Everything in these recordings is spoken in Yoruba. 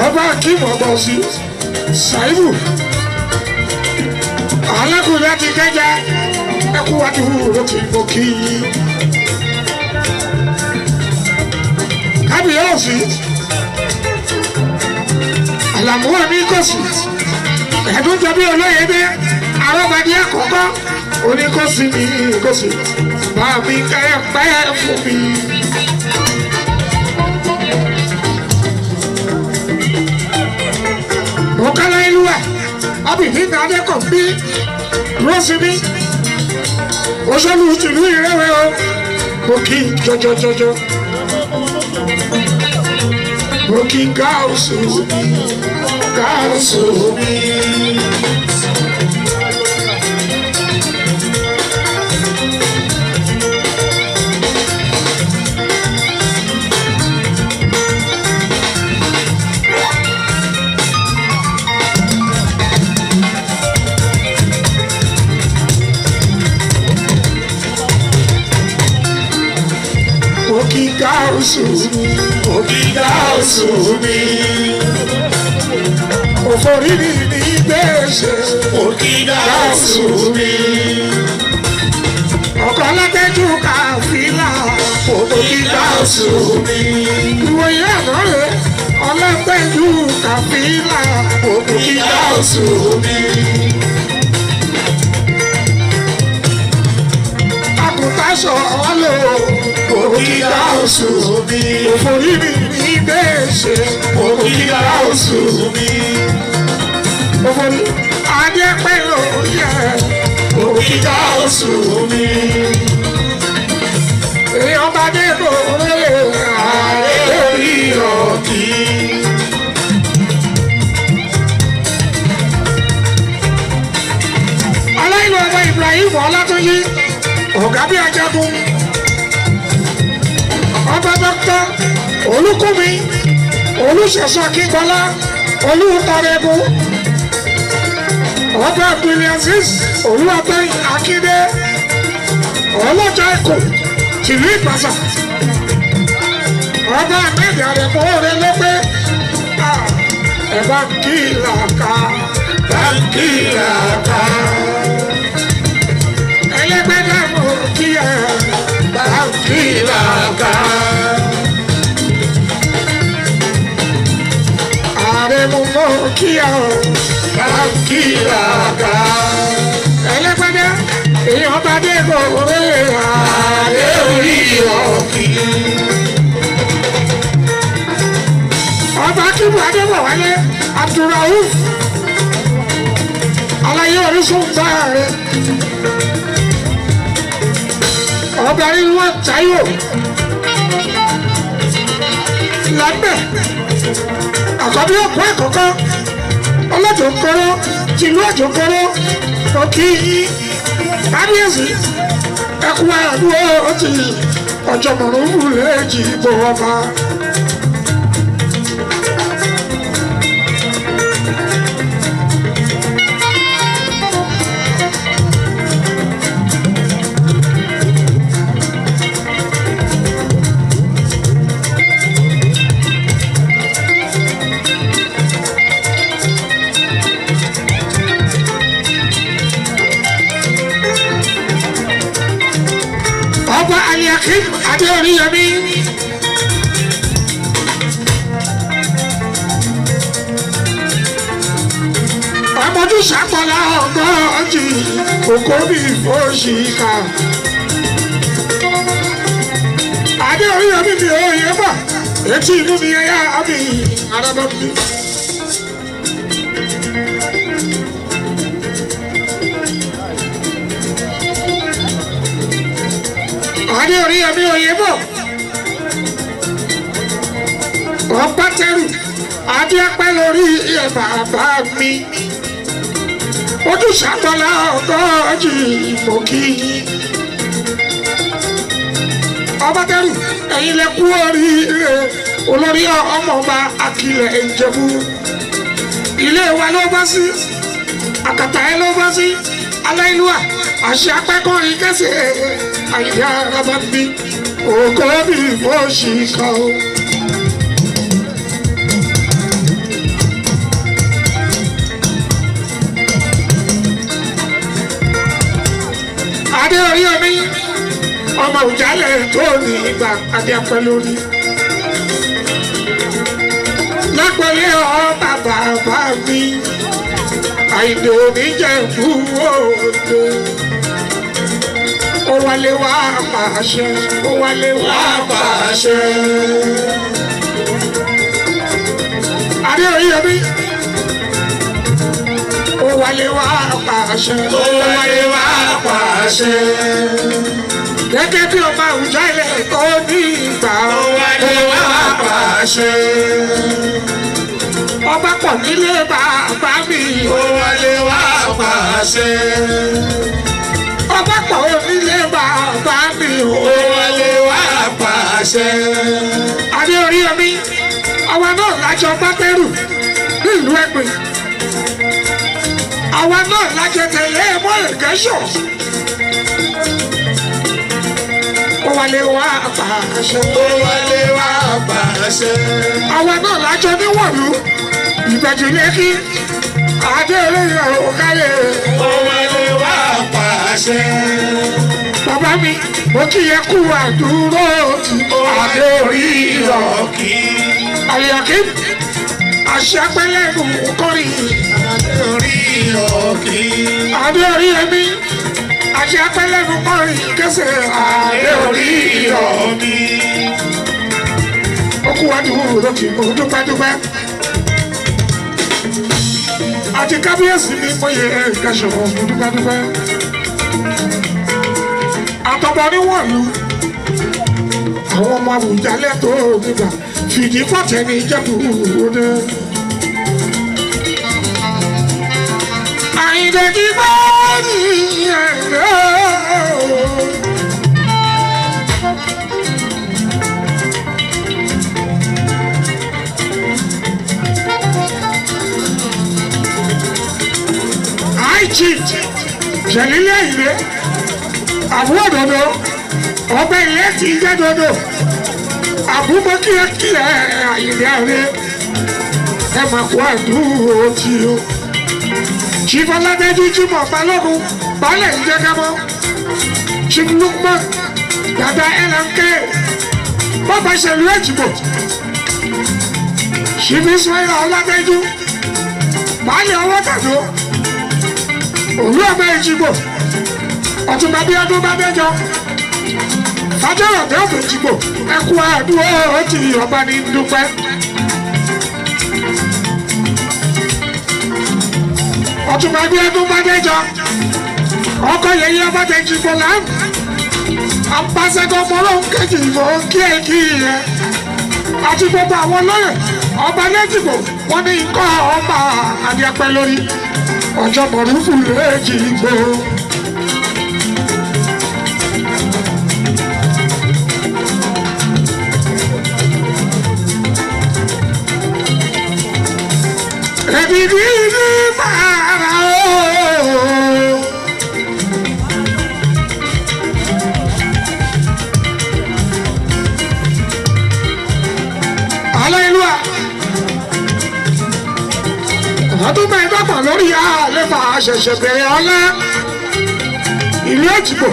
ọba kí mọ̀gbọ́n sí ṣáìbù alákùnrin àti kẹjẹ ẹkú wájú lókè mọ́kì kábíyèsí àlàmúwà ní kòsì ẹ̀dùn jọbí olóyèdè arọ́bàdí àkọ́kọ́ oníkòsì ní kòsì bá mi kẹ́yẹ pẹ́ fún mi. Mọ̀kálá ìlú ẹ̀ ọbìnrin ní adẹ́kọ̀ bí rọ́ọ̀sìmí òṣèlú tìlú ìrẹ́wẹ̀ o mo kí jọjọjọjọ mo kí gáàsù mi. Gáàsù mi òfòrí mi ní gbèsè gáàsù mi ọkọ̀ alágbẹ́jú káfílà gáàsù mi ìwòye àná rẹ̀ ọlọ́gbẹ́jú káfílà gáàsù mi. Àgùntàṣọ ọlọ́ gáàsù mi òfòrí mi ní gbèsè gáàsù mi òfòrí adẹ́pẹ́ lórí ẹ̀ gáàsù mi èèyàn bá dé lórí ààrẹ ọ̀kì. aláìlú ọmọ Ibrahim Ọlátúnjí ọ̀gá bí ajagun ọba dọ́kítọ́ Olúkúnmi Olúṣẹ̀san Akíngbọ́lá Olútọrẹbù ọba Abdulaziz Olúwapẹ̀yìn Akíndé ọlọ́jà Èkó tìlú Ìbàdàn ọba Ahmed Arẹ̀mú rẹ lọ́pẹ́ ẹ bá kí làkà ẹlẹ́gbẹ́dẹ́ mọ̀ kí ẹ bá kí làkà. Àrẹ̀mú mọ̀ kí ẹ bá kí làkà. ẹlẹ́gbẹ́dẹ́ èèyàn bá dé lóore ààrẹ orí ọ̀kì. ọba kíbu Adébọ̀wálé Abdulrauf aláyé Orísun táàrẹ ọba nínú Táíwò lábẹ́ àkọ́bí òkú àkọ́kọ́ ọlọ́jọ́kọ́rọ́ tìlú ọ̀jọ́kọ́rọ́ òkì kábíyèsí ẹkú àdúrà ti ọ̀jọ̀gbọ̀n lẹ́jì ìbò ọba. Aliakim Adéoríyọmí ọmọdé sàpọ̀lá ọgọ́jì òkòbí fòṣìkà Adéoríyọmí mi ò yẹ bọ̀ etí inú mi ẹ̀yà àbí arábọ́bí. Adéoríyọmí Oyèbọ̀ ọba tẹrù adéapẹ́ lórí bàbá mi ojúṣàtọ́lá ọgọ́jì ìmọ̀kì ọba tẹrù ẹ̀yin lẹ kú oríire olórí ọmọọba Akilẹ̀ Ìjẹ̀bú ilé wa ló bá sí àkàtà ẹ ló bá sí aláìlúwà àṣẹ apẹ́kọ̀rin kẹsẹ̀ àyà arábàbí òkòbí fòṣìkà o. nígbà adéapẹ́ lórí. lápẹ̀lé ọba bàbá mi Àyìndé Oníjẹ̀bú Òde. ó wálé wá pàṣẹ ó wálé wá pàṣẹ. adé Oríyọmí. ó wálé wá pàṣẹ ó wálé wá pàṣẹ. gẹ́gẹ́ bí ọba Àwùjalẹ̀ tó ní ìgbà ó wálé wá pàṣẹ. ọba pọ̀ nílé bàbá mi ó wálé wá pàṣẹ. ọba pọ̀ nílé bàbá mi ó wálé wá pàṣẹ. adé Oríyọmí àwa náà lájọ bá bẹ̀rù nílùú Ẹ̀pẹ́. àwa náà lájọ tẹ̀lé mọ́ Ẹ̀gẹ́sọ̀. ó wálé wá pàṣẹ. ó wálé wá pàṣẹ. àwa náà lájọ níwọ̀lú Ìbẹ̀jú Lẹ́kì. adé Oríyọ òkàlẹ̀. ó wálé wá pàṣẹ. bàbá mi mo kí ẹ kú àdúró tí adé Oríyọ kí. àyàkí aṣàpẹlẹnu kọrin. adé Oríyọ kí. adé Oríyọmí aṣàpẹlẹnu kọrin kẹsẹ̀. adé Oríyọ mi. ó kú àdúró tí mo dúpẹ́dúpẹ́. àti kábíyèsí mi mo yẹ Ẹ̀gẹ́sọ̀ mo dúpẹ́dúpẹ́. àtọ̀bọ̀ níwọ̀lú àwọn ọmọ Àwùjalẹ̀ tó nígbà fìdí pọ̀tẹ́ ní Ìjẹ̀bú Òde. Àyìndé kí bá ní ẹ̀rọ. àìjì Jẹ̀lílì Àyìndé àbúrò dòdò ọbẹ̀ ilé ti jẹ́ dòdò. àbúmọ̀ kíákíá Àyìndé àrẹ ẹ máa kó àdúró tí o. Chief Ọládẹ́jú Jimoh Balógun baálẹ̀ Ìjẹ̀gàmọ́. Chief Lukman dada LMK bàbá ìṣèlú Èjìgbò. Chief Ismail Ọládẹ́jú baálẹ̀ Ọwọ́tàdó Olú ọmọ Èjìgbò. Ọ̀túnba Bíọ́dún Bádéjọ fàjọrọ̀ bí ọ̀bẹ Èjìgbò ẹ kú àdúró tí ọba ní dúpẹ́. Ọ̀túnba Bíọ́dún Bádéjọ ọkọ yẹyẹ ọba tẹ Èjìgbò lánàá. àpàṣẹkọ mọ́rọ́ kejì ìbò kí ẹ kí ẹ. àti gbogbo àwọn lọ́yẹ̀ ọba l'Èjìgbò wọ́n ní ikọ́ ọba adéapẹ́ lórí ọjọ́ mọ̀rúfù l'Èjìgbò. Ẹ̀bìdì ní bàrà ooo. Hallelujah. Ọdún mẹ́ẹ̀ẹ́dọ́gbọ̀n lórí àléfà ṣẹ̀ṣẹ̀ bẹ̀rẹ̀ ọlá. Ìlú Èjìgbò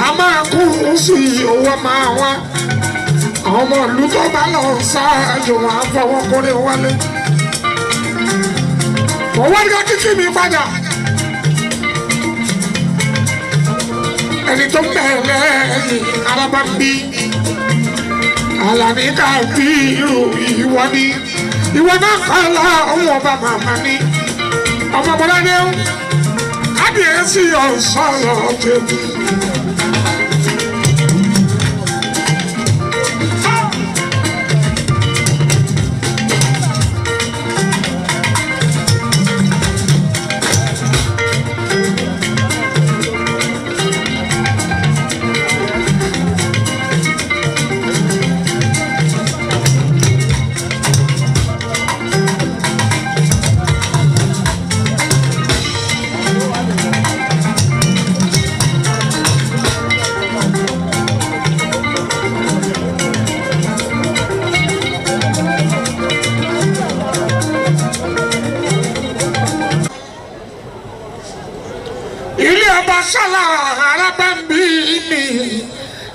a máa kú sí owó máa wá. Àwọn ọmọ ìlú tó bá lọ ṣáájú wọn á fọwọ́ kórè wálé. Wọ́n ní ká kíkí mi padà. Ẹni tó mẹ́lẹ̀ araba ń bí. Àlàní ká bí irú ìwọ ni. Ìwọ náà kọ́ la ọmọ ọba màmá ni. Ọmọ bọ́lá ní ọ́. Kábíyèsí ọ̀sọ̀rọ̀ tèmi.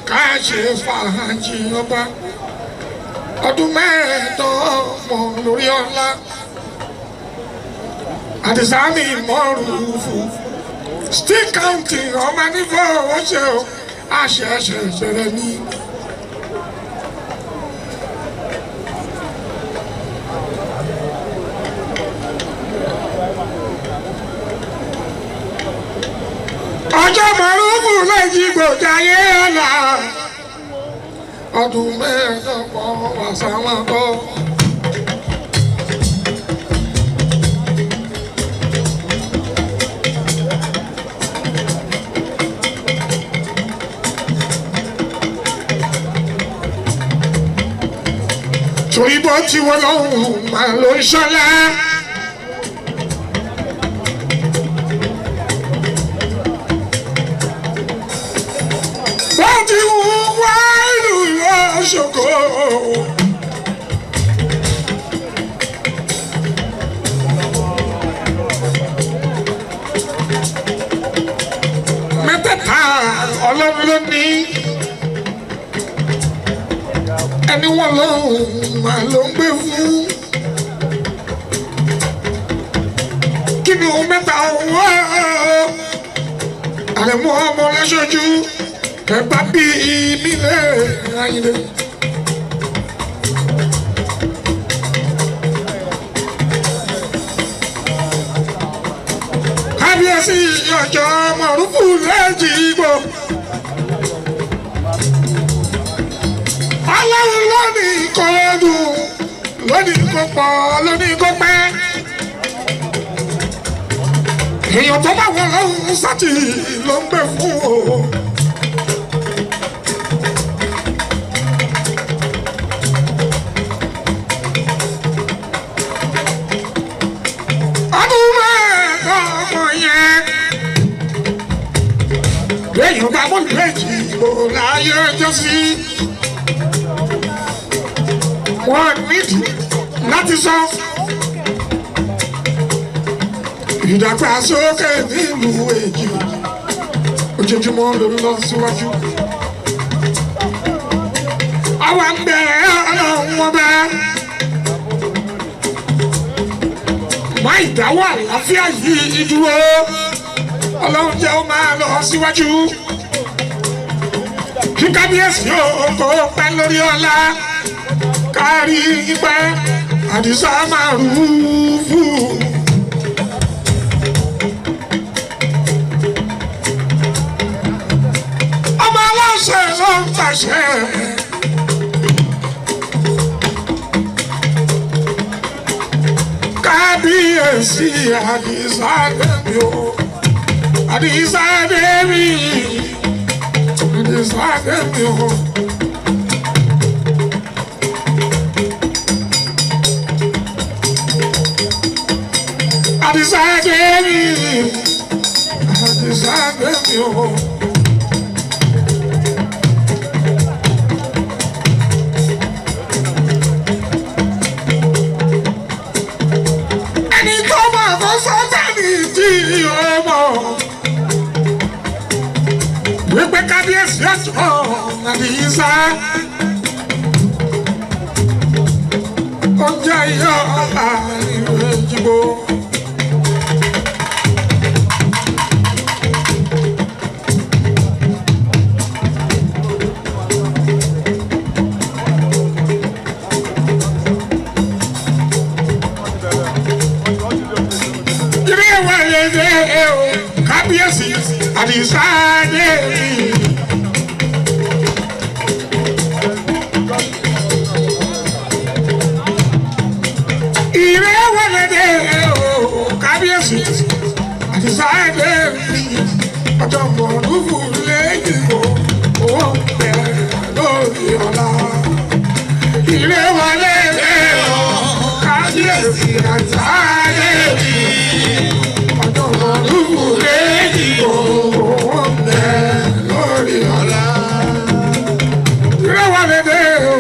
ká ṣe fàájì ọba ọdún mẹ́ẹ̀ẹ́dọ́gbọ̀n lórí ọlá Àdìsá mi Mọ́rúfù still counting ọmọ nífọ̀ owó ṣe o àṣẹṣẹ ṣẹlẹ̀ ní. ọjọ́ Mọ́rúfù lẹ́yìn gbòjáyé ọ̀la ọdún mẹ́ẹ̀ẹ́dọ́gbọ̀n wà sáwọn bọ́. torí bó ti wọ́n lọ́hùn máa ló ń ṣọlá. wọ́n ti wá ìlú lọ́ṣọ̀kọ́. mẹ́tẹ̀ẹ̀ta ọlọ́run ló ní. ẹni wọn lọ́hùn máa ló ń gbé fún. kí ni òun mẹ́ta wá? àrẹ̀mú ọmọ lẹ́sọ̀jú ẹ bá bí mi lé ayé. kábíyèsí ọjọ́ Mọ́rúfù lẹ́jìgbò. Ọlọ́run lónìí kò dùn lónìí kò pọ̀ lónìí kò pẹ́. èèyàn tó bá wọ lọ́hùn sátì ló ń gbé fún o. ọdún mẹ́ẹ̀ẹ́dọ́gbọ̀n yẹn lẹ́yìn ọba mọ́lẹ́jì ìbò láyé ọjọ́ sí. wọ́n nídìí láti sọ ìdàgbàsókè nílùú Èjì ojoojúmọ́ ló ń lọ síwájú. àwa ń bẹ Ọlọ́run ọba má ìdáwọ́ àlàáfíà yìí dúró. Ọlọ́run jẹ́ ó máa lọ síwájú. kí kábíyèsí kó pẹ́ lórí ọlá. kárí ipẹ́ Àdìsá Mọ́rúfù. ọmọ aláṣẹ ló ń pàṣẹ. kábíyèsí Àdìsá Dèmí o. Àdìsá Dèmí. Àdìsá Dèmí o. Àdìsá Dèmí. Àdìsá Dèmí o. ẹni tó mọ̀ kó sọ́tẹ́ẹ̀lì tí ó mọ̀ wípé kábíyèsí ọ̀tọ̀ Àdìsá ó jẹ́ iyọ̀ ọ̀la ìlú Èjìgbò. kábíyèsí Àdìsá Dèmí. ìrẹ́ wọlé dé o kábíyèsí Àdìsá Dèmí. ọjọ́ Mọ́rúfù lẹ́yìn owó bẹ̀ lórí ọ̀la. ìrẹ́ wọlé dé o kábíyèsí Àdìsá Dèmí. ọjọ́ Mọ́rúfù lẹ́yìn owó bẹ̀ lórí ọ̀la. ìrẹ́ wọlé dé o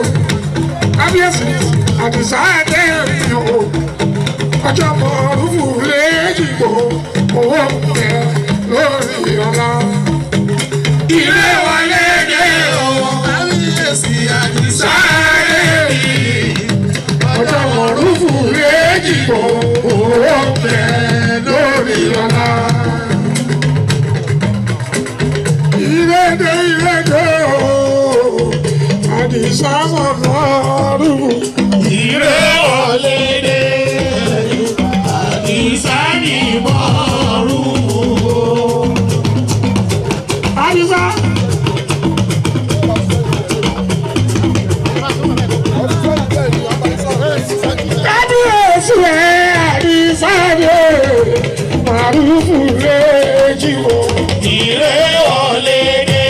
kábíyèsí Àdìsá Dèmí o. ọjọ́ Mọ́rúfù lẹ́yìn owó bẹ̀ lórí ọ̀la. ìrẹ́ wọlé dé o. màrúfù léjì o. Ire ọ̀lẹ́dẹ̀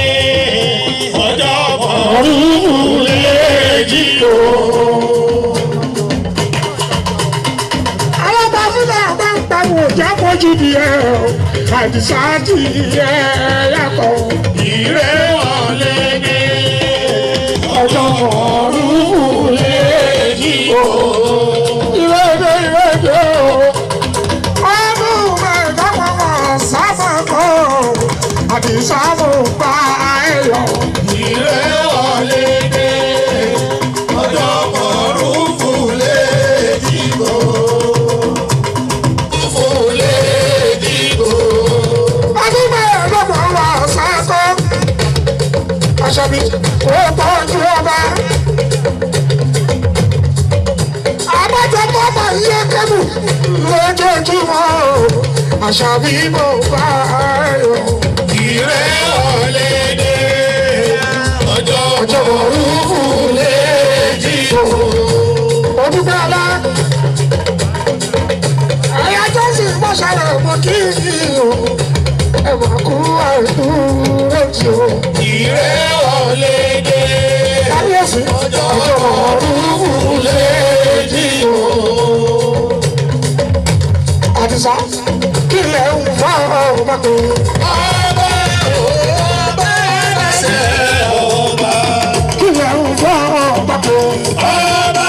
ọjọ́ kan. Màrúfù léjì o. Alábàáfíà bá ń pariwo jábọ́jú di ẹ̀ o. Àdìsá ti ẹ̀ yàtọ̀. Ire ọ̀lẹ́dẹ̀ Ọjọ́ màrúfù léjì o. Ìrèdè o. Ọdún mẹ́ẹ̀ẹ́dọ́gbọ̀n sábà kan. Àdìsá mo bá ẹ yọ. ire ọ̀lẹ́dẹ̀ ọjọ́ kan rúfù lè dìbò. Rúfù lè dìbò. Ọdún mẹ́ẹ̀ẹ́dọ́gbọ̀n wà sáko. Aṣọ́bí kò tọ́jú ọba. Àbájọ bọ́bà yẹ kẹ́bù lójoojúmọ́. Aṣọ́bí mo bá ẹ yọ. Ire ọ̀lẹ́dẹ̀ ọjọ́ kan rúfù lè dìbò. Odúgbò ọlá. Ẹ̀yà Jọ́sìn mọ́ṣálẹ̀ mọ́ kí o. Ẹ máa kú àìkú lójì o. Ire ọ̀lẹ́dẹ̀ Kábíyèsí ọjọ́ rúfù lè dìbò. Àdìsá kí lẹ̀ ń fọ́ ọba kò. ọba ọba ẹsẹ̀ ọba. Kí lẹ̀ ń fọ́ ọba kò. Ọba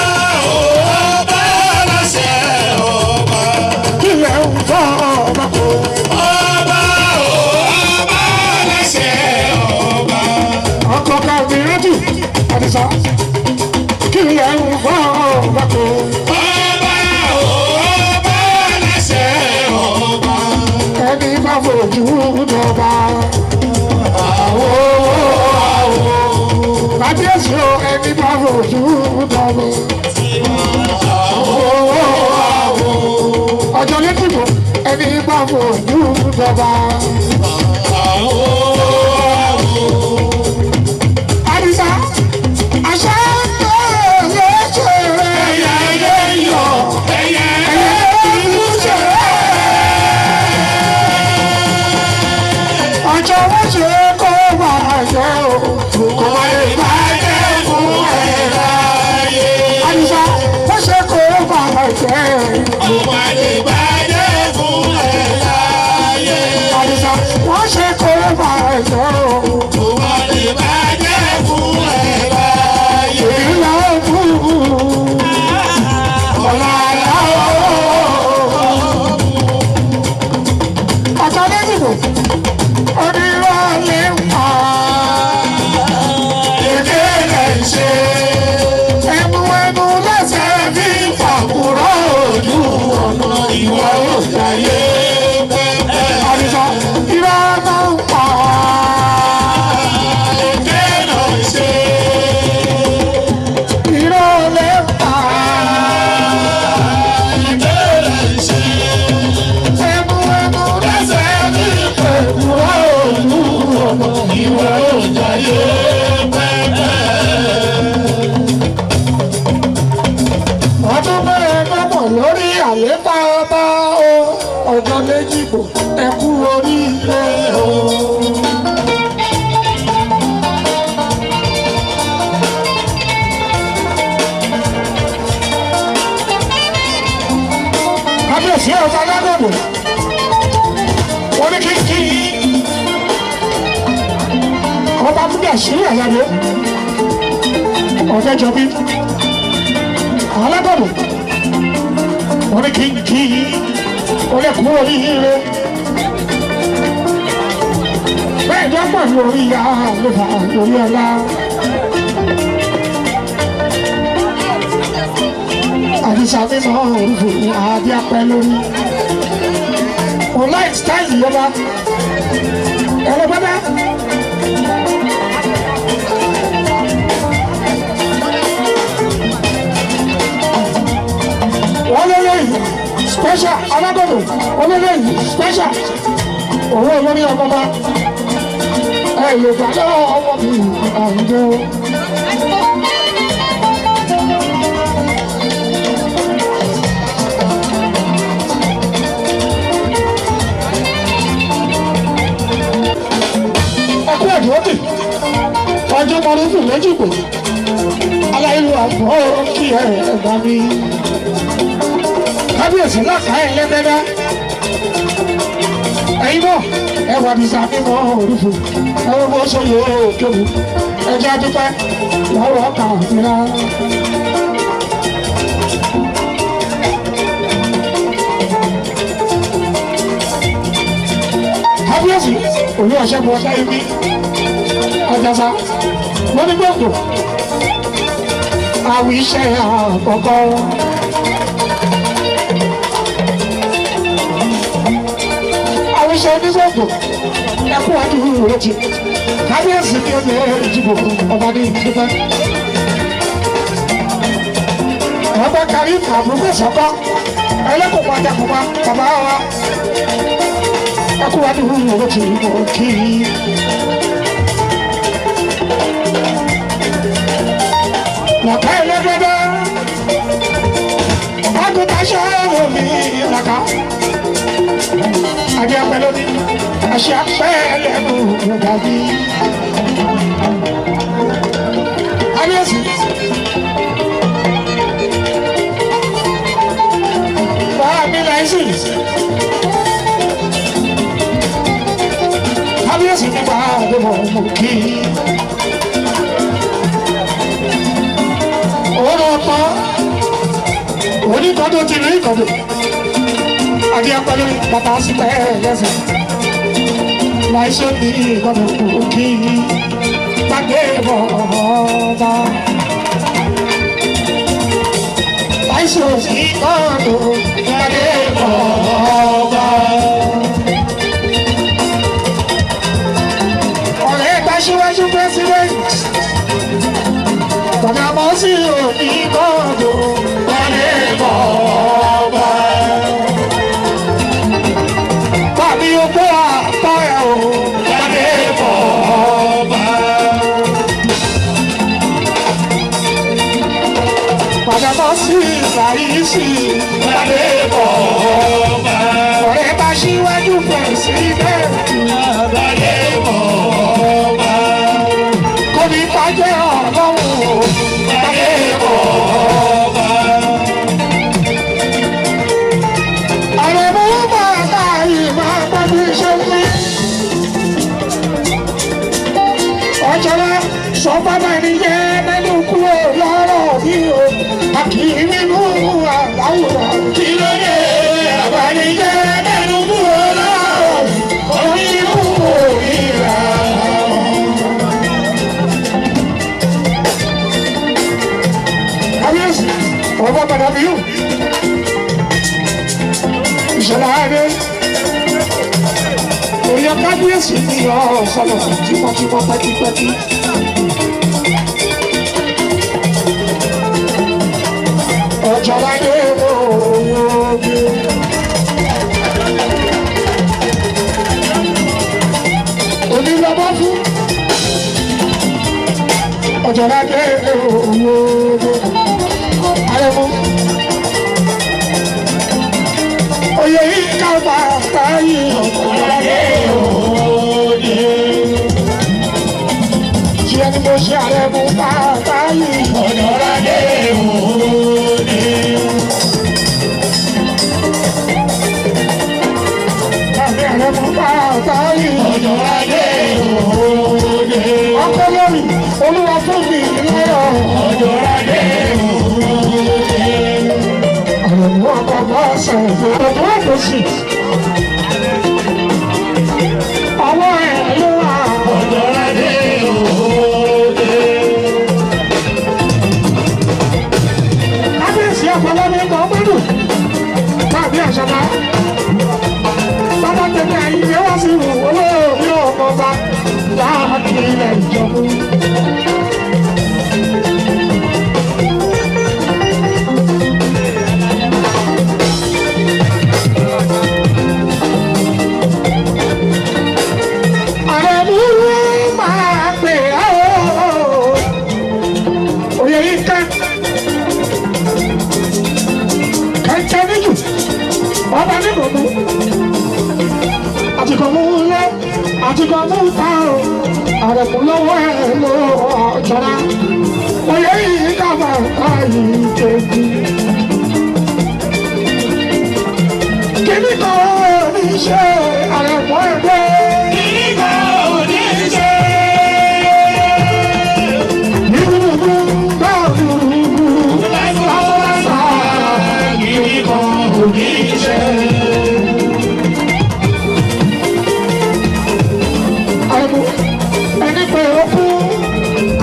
ọba ẹsẹ̀ ọba. Kí lẹ̀ ń fọ́ ọba kò. Ọba ọba ẹsẹ̀ ọba. Ọkọ̀ ká obìnrin jù. Àdìsá kí lẹ̀ ń fọ́ ọba kò. Ọba ọba ẹsẹ̀ ọba. Ẹni bá fojú dọba. Kábíyèsí o, ẹni bá fojú dọba. Ọjọ́ létìbò, ẹni bá fojú dọba. Àdìsá, àṣà léṣe ẹ̀yà ilé yọ. Ẹyẹ Ìlú ṣe ọjọ́ wọ́n ṣe kó máa jẹ́ o. Kò má lè bàjẹ́ fún ẹ̀rọ ayé. Àdìsá, wọ́n ṣe kó máa jẹ́. kò má lè bàjẹ́ fún ẹ láyé. Àdìsá, wọ́n ṣe kó máa jẹ́ o. Kò má lè bàjẹ́ fún ẹ láyé. Ìlà òkú ọ̀la ọ̀la ọ̀tọ̀ lẹ́sìkò onírọ̀lẹ́ ń pa Èké lẹ̀ ń ṣe. ẹnu lẹ́sẹ̀ fi pàkúrọ̀ ojú ọ̀nà ìwà òjà yé. Àdìsá irọ́ náà ń pa Èké lẹ̀ ń ṣe. ìrọ̀lẹ́ ń pa Èké lẹ̀ ń ṣe. ẹnu lẹ́sẹ̀ fi pàkúrọ̀ ojú ọ̀nà ìwà òjà yé. Ọdún mẹ́ẹ̀ẹ́dọ́gbọ̀n lórí àlééfà ọba o. Ọjọ́ méjìbò ẹkú oríire o. Kábíyèsí ọba lágbègbè. Wọ́n ní kí ọba múlẹ̀ sí àyàwó. Ọ̀fẹ́ jọbí. Alágbègbè. Wọ́n ní kí olẹ́kùn oríire. Bẹ́ẹ̀ ni wọ́n pọ̀ ní orí ya àlefa orí ọlá. Àdìsá mímọ́ òrùfò ní àbí apẹ́ lórí. Ọ̀la ìtìtáìlì yọba. Ẹ̀rọ bẹ́bẹ́. Wọ́n lé lẹ́yìn special alágbèbè. Wọ́n lé lẹ́yìn special. Òwò olórí ọmọba. Ẹ lè gbà lọ́wọ́ ọmọ mi àwùjọ. ṣe ẹ̀gbọ́n mi. Kábíyèsí lákàá ẹ̀ lẹ́gbẹ́dá. Ẹ̀yin náà ẹ wà ní sàmímọ́ òrùfù. Ẹ wọ́n bó ṣe yẹ òkèwù. Ẹ jẹ́ dúpẹ́ lọ́wọ́ kàmírà. Kábíyèsí òní ọ̀ṣẹ́gun ọ̀ṣẹ́ ibi. Ọjọ́sá wọ́n ní gbòǹgbò. Àwọn iṣẹ́ àkọ́kọ́. Àwọn iṣẹ́ onígbòǹgbò. Ẹkú àdúgbò rẹ̀ jì. Kábíyèsí ni ó lè ìdìbò ọba ní ìdíbẹ́. Ọba kárí àbúrò sọ́kọ́. Ẹlẹ́kùn pàtàkùnmá bàbá wa. Ẹkú àdúgbò rẹ̀ jì kí. Lọ́kà ẹlẹ́gbẹ́dẹ́, àgùntàn ṣọ́ọ̀rọ̀ mi lọ́kà. Adé apẹ̀lẹ́ ní àṣẹ apẹ̀lẹ́ mú dàbí. Kábíyèsí. Báà mi láìsí. Kábíyèsí nípa àdébọ̀ mú kí. Ọ̀rọ̀ ọ̀pá oníkọ́dọ̀ ti rí ìkọ̀dọ̀ àti apẹ̀lú bàtà sípẹ́ lẹ́sẹ̀ láìṣẹ́ ní ìkọ̀dọ̀ òkè gbàgbé bọ̀ọ̀bá láìṣẹ́ òsì ìkọ̀dọ̀ gbàgbé bọ̀ọ̀bá ọ̀rẹ́ gbàṣíwájú pẹ́sidẹ́ntì. Bàbá mọ́ sí òní kọ́ọ̀dọ̀ wọlé bọ̀ọ̀bá. Bàbí ogbó àpáyà ò wọlé bọ̀ọ̀bá. Bàbá mọ́ sí ìlàyísí wọlé bọ̀ọ̀bá. Ọ̀rẹ́ bá ṣíwájú pẹ̀sídẹ̀ntì wọlé bọ̀ọ̀bá. Kò ní bàjẹ́ ọlọ́run. Sọ bàbá ẹni jẹ́ mẹ́nu kúrò lọ́rọ̀ bí o, àkìrí nínú àláwùrán. Kí ló dé? Bàbá ẹni jẹ́ mẹ́nu kúrò lọ́rọ̀ orí inú òrìrà. Kábíyèsí, ọba padà bí yóò. Ìṣẹ̀lẹ̀ ààrẹ. Orí kábíyèsí ni ọ̀sọ̀lọ̀ tímọ́tímọ́ pẹ́kípẹ́kí. Ọjọ́ládé òògùn. Onílọ́bọ́ fún. Ọjọ́ládé òògùn. Ayọ̀mú. Oyè yìí ká bàtà yìí. Ọjọ́ládé òògùn. Tí ẹni mo ṣe ààrẹ mú bàtà yìí. Ọjọ́ládé òògùn. Ọjọ́ládé òde. Ọkọ lórí olúwa fún mi lọ́rọ̀. Ọjọ́ládé òde. Àrùn ọkọ̀ bọ́ọ̀sẹ̀ ọ̀dọ́ àdósì. Ọwọ́ ẹ̀ ló wà. Ọjọ́ládé òde. Kábíyèsí ọ̀pọ̀lọpọ̀ ẹ̀kọ́ gbọ́dọ̀. Tàbí àṣàbá. Bàbá tẹ̀lé ayé wá sí ìwò olóòbí ọ̀pọ̀ba láàkì ilẹ̀ ìjọba. Ààrẹ múlú máa pè á òye yìí kẹ́kẹ́ níjù ọba nígbòmú. Àtìkọ̀ mú lé, àtìkọ̀ mú ta o, àrẹ̀mú lọ́wọ́ ẹ̀ ló ọ̀jọ̀ra. Oyè yìí ká bàbá báyìí jẹ̀bi. Kíní kan ò ní ṣe àrẹ̀mọ́ ẹgbẹ́. Kíní kan ò ní ṣe. Ìrùbù bá ìrùbù lásánlásá. Kíní kan ò ní ṣe. Àìmọ̀ ẹni pé ó kú,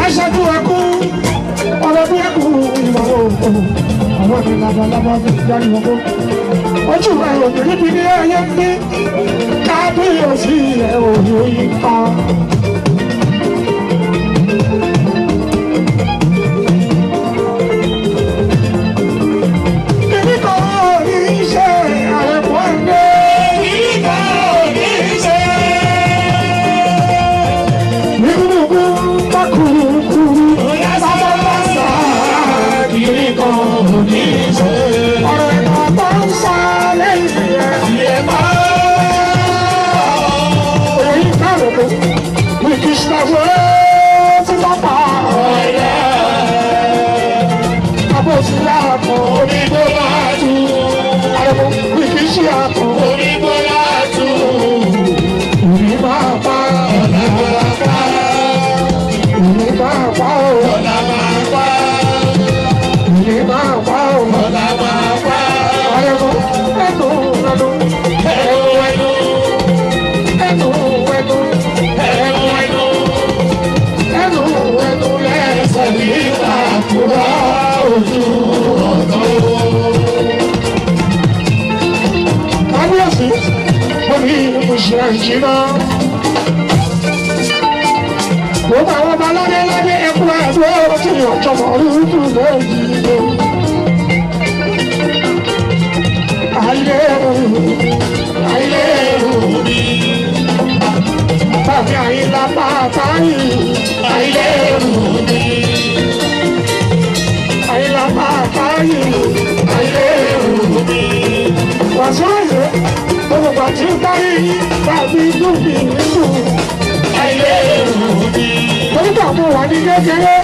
aṣáájú ẹkú, ọlọ́dún ẹkú ìmọ̀ òkú. Àwọn ẹni labalábá fi jáde wọn kó. Ojú ẹ̀ òbí níbi ní ẹyẹ ń gbé. Kábíyèsí ẹ̀ òye yìí kan. Kíní kan ò ní ṣe àrẹ̀mọ́ ẹgbẹ́. Kíní kan ò ní ṣe. Ìrùbù bá kúrúkúrú lásánlásá. Kíní kan ò ní ṣe. Ọ̀rọ̀ ẹ̀ka tó ń sá lẹ́yìn ẹ̀. Ilé máa. Èyí káròkó ní kí ṣàwé tí wọ́n pa ọ̀rẹ́. Àbòsí àpò Onígbó máa tú. àrẹ̀mọ́ ní kí ṣe àpò. Onígbó máa tú. Ìní máa pa Ọ̀la máa pa. ìní máa pa ọ̀. Ọ̀la máa pa. Ìní máa pa ọ̀. Ọ̀la máa pa. Àrẹ̀mọ́ ẹnu ẹnu Ẹnu ẹnu. ẹnu ẹnu Ẹnu ẹnu. ẹnu ẹnu lẹ́sẹ̀ Ẹsẹ̀ nípa kúrò ojú ọ̀nà. kábíyèsí mo ní ìmúṣẹ ìjìnà. Gbogbo àwọn ọba ládé ẹkú ẹ̀dùn tí ọ̀jọ̀mọ̀ orúkú lẹ́yìn. Ayé mi. tàbí àyílá bàbá yìí. Ayé mi. Àyílá bàbá yìí. Ayé mi. Wàásù àyè gbogbo àti dárí tàbí dúbì nínú. Ayé mi. Nígbà mo wà ní kékeré,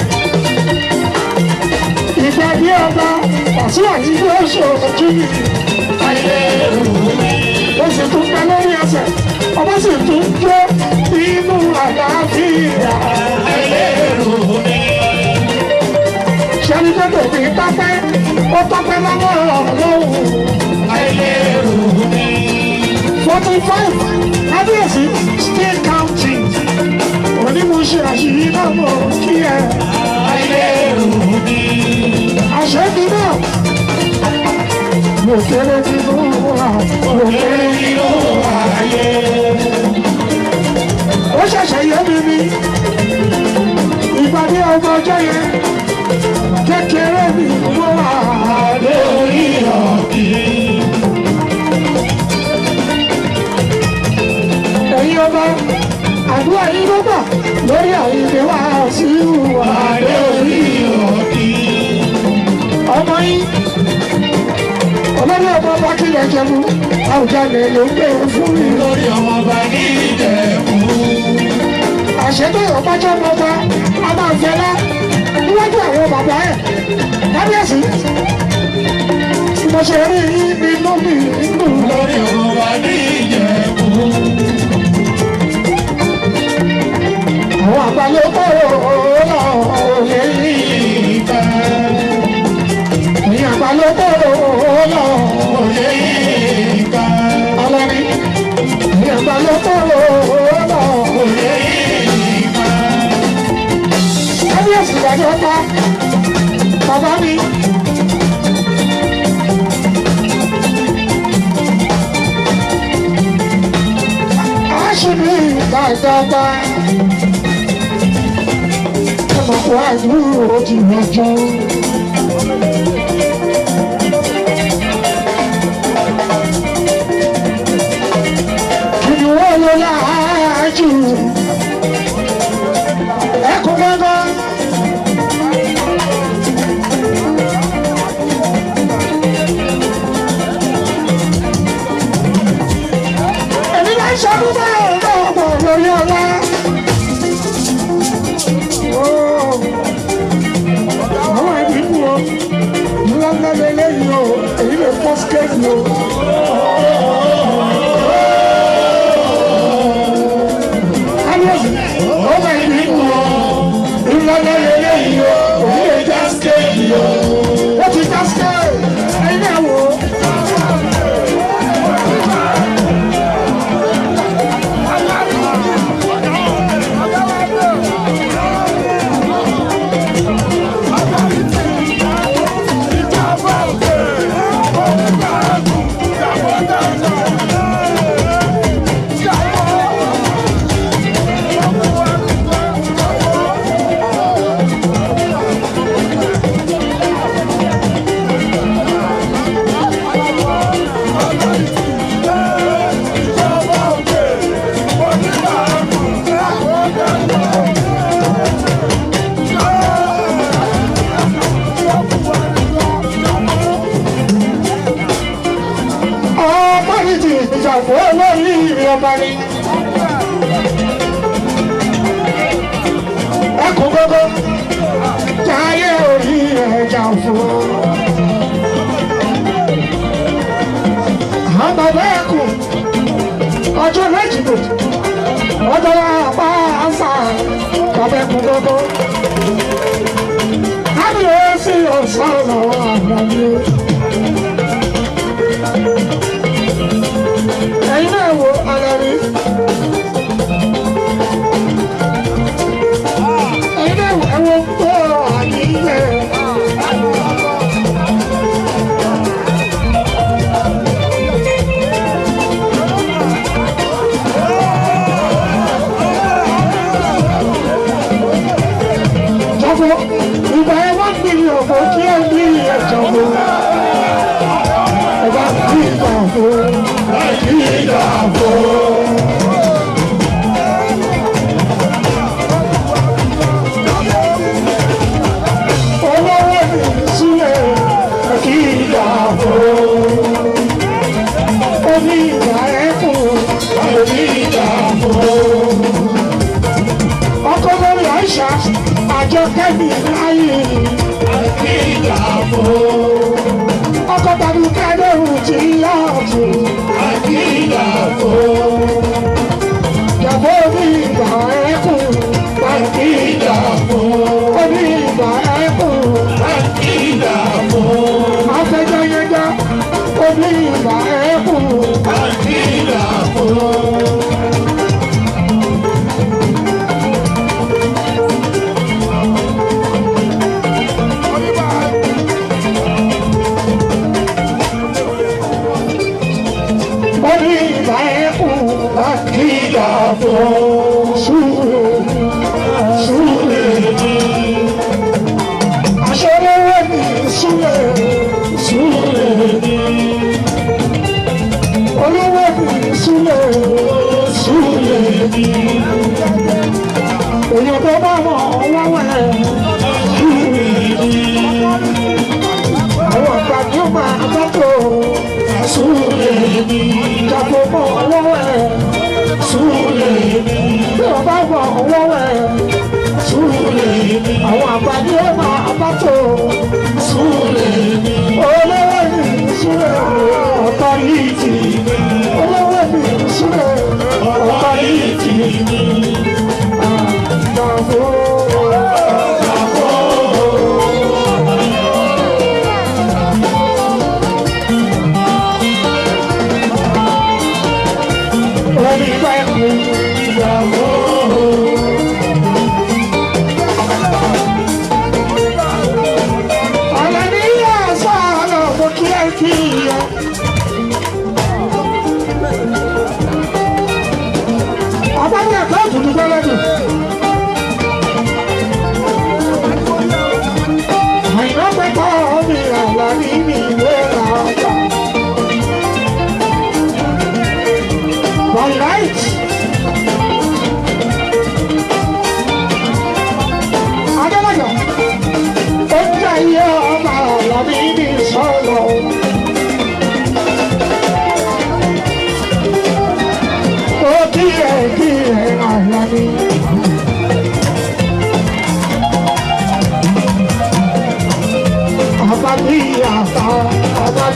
ìgbà bí ọba Wàásù àyè ló ṣòjú mi. Ayé mi. Ó sì tún pẹ́ lórí ẹsẹ̀, ọba sì tún jó inú àlàáfíà. Ayé mi. Ṣẹ́ni tó tòbí tọ́pẹ́, ó tọ́pẹ́ lọ́wọ́ Ọlọ́run. Ayé mi. 45, kábíyèsí, still counting. Onímọ̀ọ́ṣe àṣírí náà mọ̀ kí ẹ. Ayé mi. Àṣẹ́bí náà. Mo kéré nínú wa, mo kéré nínú ayé. Ó ṣẹ̀ṣẹ̀ yé mi ní ìpàdé ọmọ ọjọ́ yẹn. Kékeré mi ló wà lórí ọ̀kì. Ẹ̀yin ọba, àdúrà yín ló gbà lórí àyíké wá sí ìwà lórí ọ̀kì. Ọmọ yín, olórí ọmọ ọba kílẹ̀ jẹun, Àwùjalè ló ń gbé fún mi. Lórí ọmọ bá ní Ìjẹ̀bú. Àṣetò ìrọ̀pájọ́ ọmọọba a máa ń fẹlá níwájú àwọn bàbá ẹ̀. Kábíyèsí, mo ṣe rí inú mi nínú. Lórí ọmọ bá ní Ìjẹ̀bú. Àwọn àgbàlókò lọ òye yìí. Ìgbà Ẹ̀yin àgbàlókò lọ òye yìí. ìgbà. Ọlọ́ni, ẹ̀yin àgbàlókò lọ òye yìí. Kábíyèsí ìdájọ́ pa bàbá mi. Aṣíbi ìgbàjọba. Ọmọ wa dúró di ọjọ́. Kìnìún ló láàájú. Ẹkùn gángan. Èmi máa ń ṣọdún báyìí lọ́wọ́ lórí ọlá. Àwọn ẹbí just came you. Kábíyèsí, ó bá ibi kú o, ìlọ́lẹ̀ lélẹ́yìí o, òun lè just came you. Ó ti just came, ẹ̀yin náà wò ó. Ìjàpọ̀ olórí ìrìn ọba ni. Ẹkùn gbogbo jáyé orí ẹja fún. Àwọn bàbá ẹkùn ọjọ́ méjì lò. Ọjọ́ apá àṣà bàbá ẹkùn gbogbo. Kábíyèsí ọ̀sán lọ́wọ́ àgbáyé. Ẹ̀yin náà wo ara rí. Ẹ̀yin náà wo ẹ̀wọ̀n tó àníyẹ. Jọ̀bọ̀ ìgbà ẹ̀ wọ́n gbìyànjú ọ̀pọ̀ kí ẹ̀ ní ẹ̀jọ̀bọ̀. Ẹ̀bá kí ìgbà fún. Àjọkẹ́bí láyé ọkọ̀ tàbí kẹ́dẹ̀rù tí yáàtò jàbọ́ ní ìgbà ẹ̀kùn ní ìgbà ẹ̀kùn afẹ́jọ́yẹjọ́ ní ìgbà ẹ̀kùn. Èyàn tó bá wọ̀ wọ́wọ́ ẹ̀ àwọn àgbà tó máa bọ́tò ìjàpọ̀ mọ́ wọ́wọ́ ẹ̀ bí wọ́n bá wọ̀ wọ́wọ́ ẹ̀ àwọn àgbà tó máa bọ́tò olówó ní ìṣúlẹ̀ ọ̀tọ̀ yìí tì olówó ní ìṣúlẹ̀ ọ̀tọ̀ yìí tì.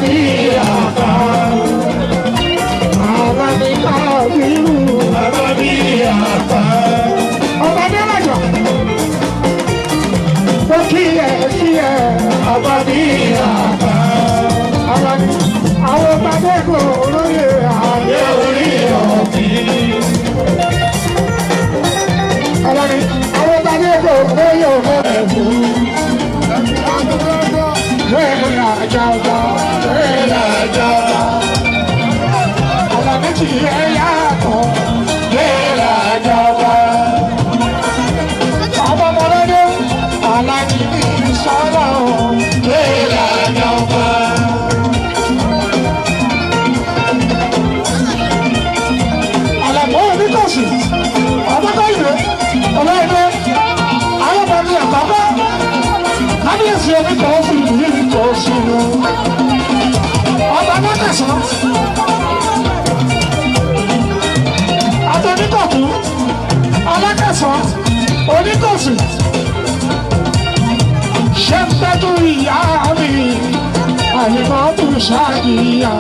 bí àká. Àlàní kábírù. Bàbá bí àpá. Ọba Adélàjà. Ó kí ẹ. Bàbá bí àpá. Àlàní àwọn gbàdégbò olóyè àdé orí ọ̀gbìn. Àlàní àwọn gbàdégbò olóyè ọ̀gbìn. Wẹ́ẹ̀lá àjàgbá. Wẹ́lá àjàgbá. Àlàní tí ẹ yàtọ̀. Wẹ́lá àjàgbá. Àwọn ọmọdé Àlàní ní sọ́lá o. Wẹ́lá àjàgbá. Àlàní oníkọ̀sì. Ọmọkọ̀yìnbó. Ọlọ́ọ̀dẹ. Alábàámi àbábá. Kábíyèsí oníkọ̀ọ́sì yìí kò sí o. Ọba Mọ́kẹ̀sán. Àtọ́níkọ̀tún. Alákẹ̀sán. Oníkọ̀sì. Ṣé ń tẹ́jú ìyá mi? Àyìnbó tún ṣáàyíyá.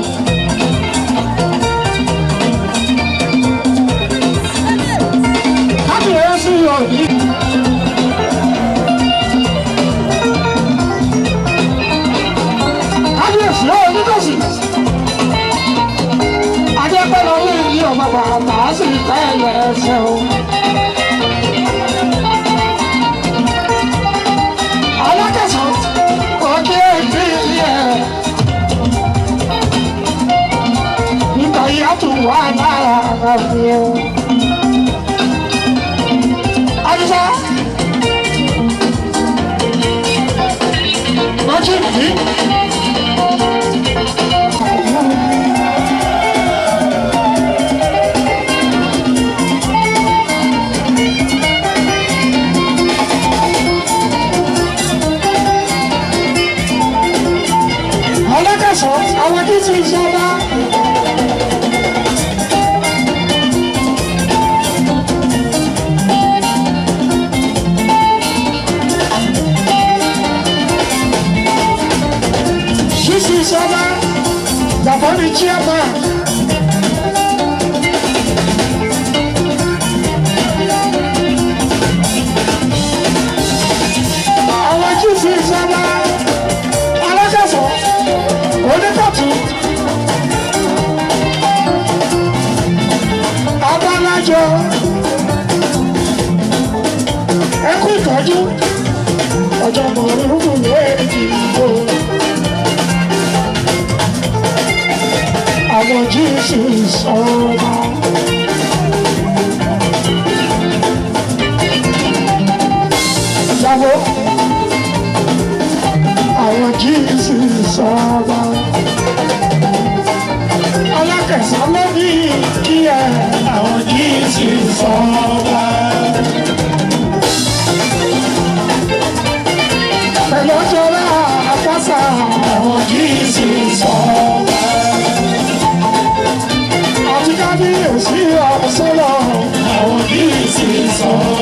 Kábíyèsí òní. Kábíyèsí oníkọ̀sì. Adépẹ́lẹ́ orí ìlú ọ̀gbà bàbá sì tẹ́lẹ̀ ẹsẹ̀ o. Alákẹ̀sán òkè èdè ilé ẹ̀. Nígbà yíyá tún wà lára ọ̀gbìn o. Adúsá. Lọ́jọ́ ìdí. Alákẹ̀sán àwọn tí ti ṣọba. Ṣíṣí ṣọba bàbá mi chairman. Àwọn tí ti ṣọba. Alákẹ̀sán oníkọ̀tún. Abálájọ. Ẹ kú ìtọ́jú. Ọjọ́ mọ̀ọ́rùn méjì ìbò. Àwọn Jésù sọ̀rọ̀. Ìyàwó. Àwọn Jésù sọ̀rọ̀. Alákẹ̀sán ló ní kí ẹ. Àwọn Jésù sọ̀rọ̀. Pẹ̀lú ọjọ́ rẹ̀ àpáṣà. Àwọn Jésù sọ̀rọ̀. Àti kábíyèsí ọ̀sọ́lọ̀. Àwọn Jésù sọ̀rọ̀.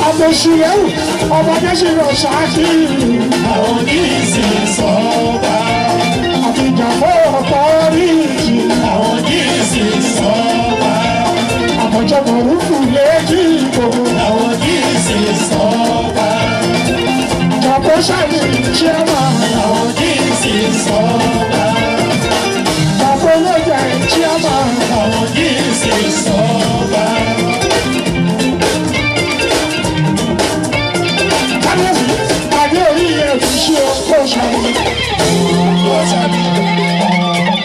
Àgbèṣìyẹ́wò ọba Adéṣirò ṣáàkì. Àwọn Jésù sọ̀rọ̀. Àti ìjàpọ̀ ọ̀pọ̀ oríṣi. Àwọn Jésù sọ̀rọ̀. Àbọ̀jọ̀ mọ̀rúkú léjì ìbò. Àwọn Jésù sọ̀rọ̀. Ìjàpọ̀ ṣáàkì chairman. Àwọn Jésù sọ̀rọ̀. Ìjàpọ̀ olóyè chairman. Àwọn Jésù sọ̀rọ̀. Kábíyèsí adé orí ẹ̀rù ṣe ọkọ̀ ṣàlùmí. Bọ́sàbí,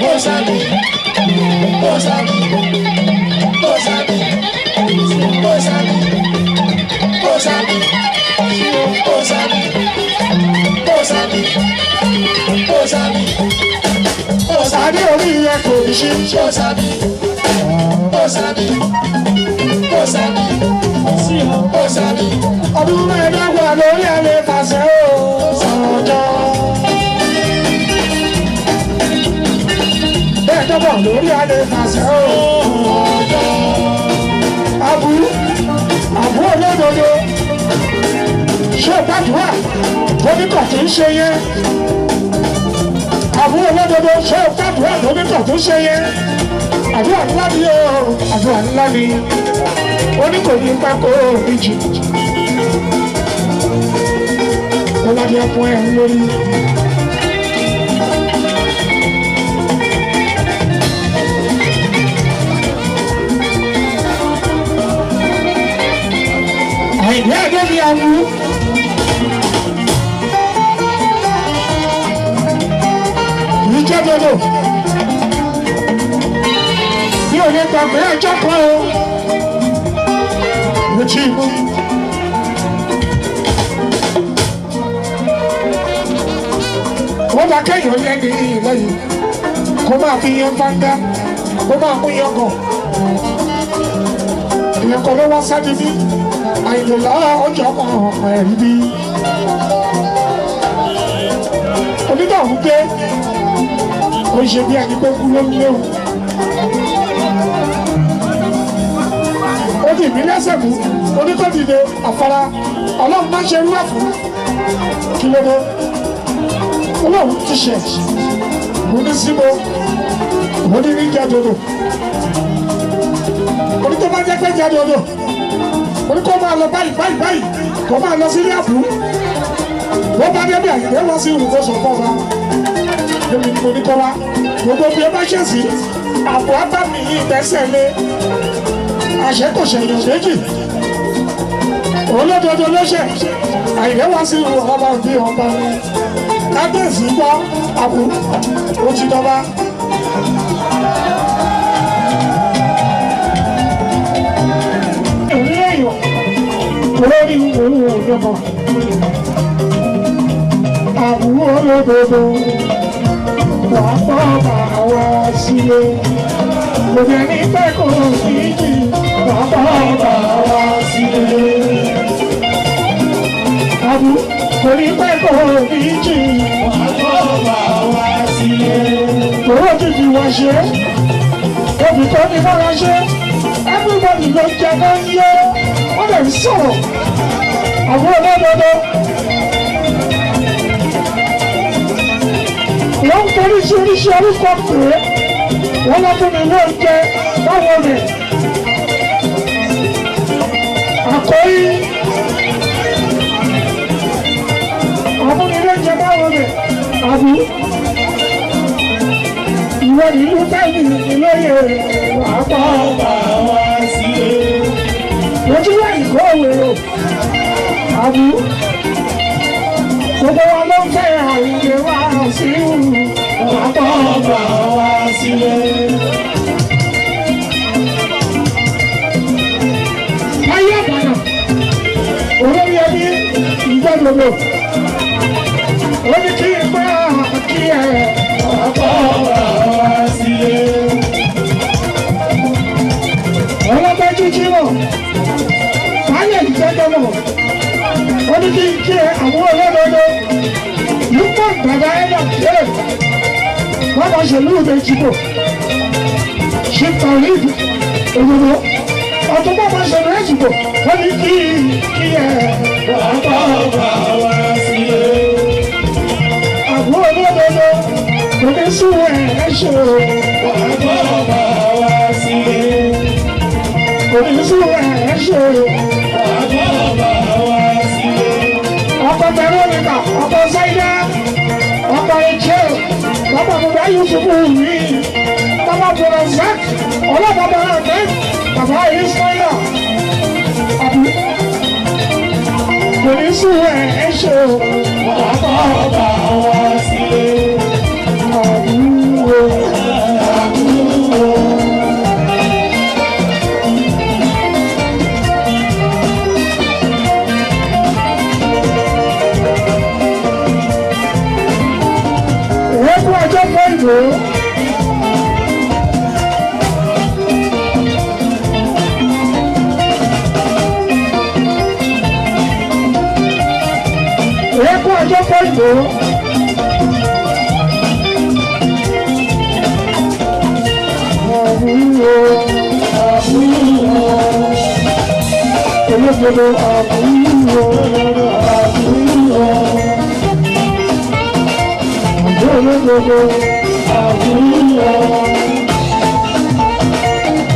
bọ́sàbí, bọ́sàbí, bọ́sàbí, bọ́sàbí, bọ́sàbí, bọ́sàbí, bọ́sàbí, bọ́sàbí, Adé orí ẹ̀ kò ṣe. bọ́sàbí, bọ́sàbí, bọ́sàbí, bọ́sàbí. Ọdún mẹ́ẹ̀ẹ́dọ́gbọ̀n lórí ẹ̀ lè fàṣẹ o. Ọjọ́. Mẹ́ẹ̀ẹ́dọ́gbọ̀n lórí ẹ̀ lè fàṣẹ o. Ọjọ́. Àbú olódodo. Ṣé gbàdúrà oníkọ̀ tí ń ṣe yẹn? àbúrò lọ́dọọdọ ṣé o káàdùn àdónítọ̀ tó ṣe yẹ àdúrà ńlá ni o àdúrà ńlá ni ó ní kò ní pákó méjì ó lábẹ́ ẹkún ẹ̀ lórí. àìní ẹ̀dọ́ ni àwù ní jẹ́ dodo ní òye gbàgbé ẹjọ́ kan o retí inú. wọ́n bá kẹ́yìn lẹ́ni lẹ́yìn kó máa fi yan fáńdá kó máa mú yan gàn ìyẹn kọ́ ló wá sáde bí àìlèlá ọjọ́ kan ẹ̀rí bí. onítọ̀hún dé ó ṣe bí ẹni pé kú ló ń léwu. ó dì mí lẹ́sẹ̀ mú onítọ̀dìde àfárá ọlọ́run má ṣe rú ẹ̀ fún kí ló dé. ọlọ́run ti ṣẹ̀ mo ní síbo mo ní ní jádodo onítọ̀ bá jẹ́ pé jádodo oní kó máa lọ báyìí kó máa lọ sílé àbú wọ́n bá débi àyè wọ́n sí ìrùkọ́ sọ̀kọ́ wa èmi ni mo ní kọ́ wa gbogbo bí ẹ bá ṣe sí àbò ábàmì yìí tẹ́sẹ̀ lé àṣẹ kò ṣẹ̀yìn méjì olódodo lọ́ṣẹ̀ àyè wọ́n sí ìrù ọba òbí ọba kábíyèsí gbọ́ àbú ó ti dọ́ba. olórí òun òjọba àbúrò olódodo wà pọ̀ bá wá sílé òbí ẹni pẹ́ kò fìdí wà pọ̀ bá wá sílé àbú kò ní pẹ́ kò fìdí wà pọ̀ bá wá sílé owó títí wọ́n ṣe òbí tó ní bọ́lá ṣe everybody ló jẹ náà ń yé wọ́n lè sọ̀rọ̀ àbúrò lọ́dọọdọ. wọ́n ń torí sí oríṣi orúkọ pé wọ́n lọ fún mi ní oúnjẹ báwo rẹ̀. àkọ́rí àwọn mi lóúnjẹ báwo rẹ̀ àbí ìwọ nínú táìlì ìlóye àpá ọba wa sílé. Ojú wà ìkó òwèrò àbú gbogbo wa ló ń fẹ́ àìyè wá sí àpá ọba wa sílé. Ayé àbànà olórí ẹbí ìgbàlódé ó ní kí n gbá kí ẹ àpá ọba wa sílé. Ọlọ́pàá jíjí mọ̀. Ayé ìjẹ́jọ́ mọ̀, ó ní kí n kí àwọn olódodo yípo bàbá ẹ̀dà kílẹ̀ wọ́n bá ṣe lóòdè jìbò ṣe tàwíìd òdòdó ọ̀tún bá bá ṣe rẹ̀ jìbò wọ́n ní kí bàbá ọba wá sílé. Àwọn olódodo kò ní sún ẹ̀ ṣe bàbá ọba wá sílé. Kò ní sún ẹ̀ ṣe. Ọkọ̀ Veronica, ọkọ̀ Zaida, ọkọ̀ Echel, bàbá bàbá Yusufu rí, bàbá bàbá Zak, ọlọ́bàbà Adé, bàbá Ismaila, àbí kò ní sùn ẹ̀ ṣe bàbá bàbá wá sílé. Àbúrò. ọjọ́ pẹ̀lú. Àbúrò àbúrò olódodo àbúrò àbúrò àbúrò olódodo àbúrò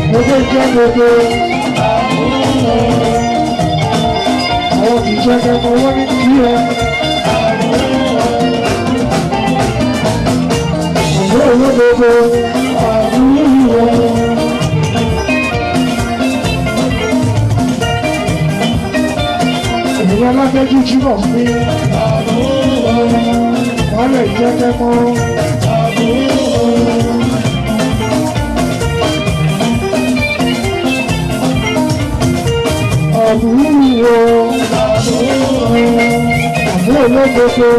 gbogbo ìjẹ́ gbogbo àwọn ìjẹ́ gbogbo wọ́n ní kí ẹ olódodo àbúrò. Ènìyàn lágbẹ́jú jímọ̀ fún wọ́n lè jẹ́ kẹ́kọ́ àbúrò olódodo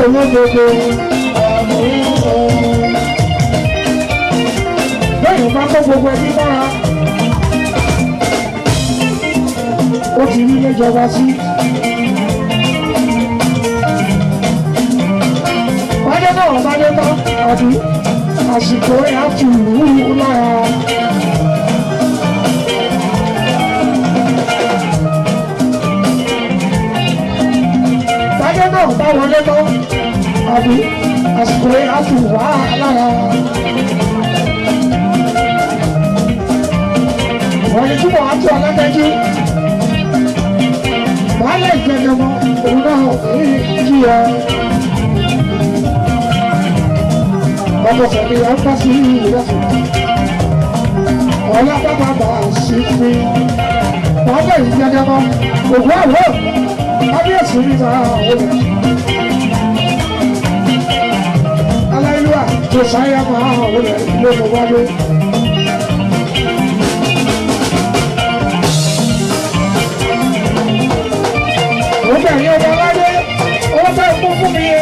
olódodo lẹ́yìn bá kó gbogbo ẹbí mọ́ra ó ti rí lẹ́jọba sí wájẹ́ náà wájẹ́ tán àbí àsìkò àtúrú lára wájẹ́ náà bá wọlé tán àbí àsìkò àtúrú lára wọ́n ní túbọ̀ àtú alágbẹ́jú wàhálà ìgbẹ́jọmọ òun náà kí ẹ ọmọ sẹ̀mí ẹ bá sí ìrẹsì ọlọ́pàá sí fi wàhálà ìgbẹ́jọmọ ògùn àwọ̀ kábíyèsí níta òun aláìlúwà tó sáyà máa òun ló mọ̀ wáyé. Ọjọ́ ìyá ọba wáyé, ọlọ́pàá ẹ̀kọ́ fún mi yẹ.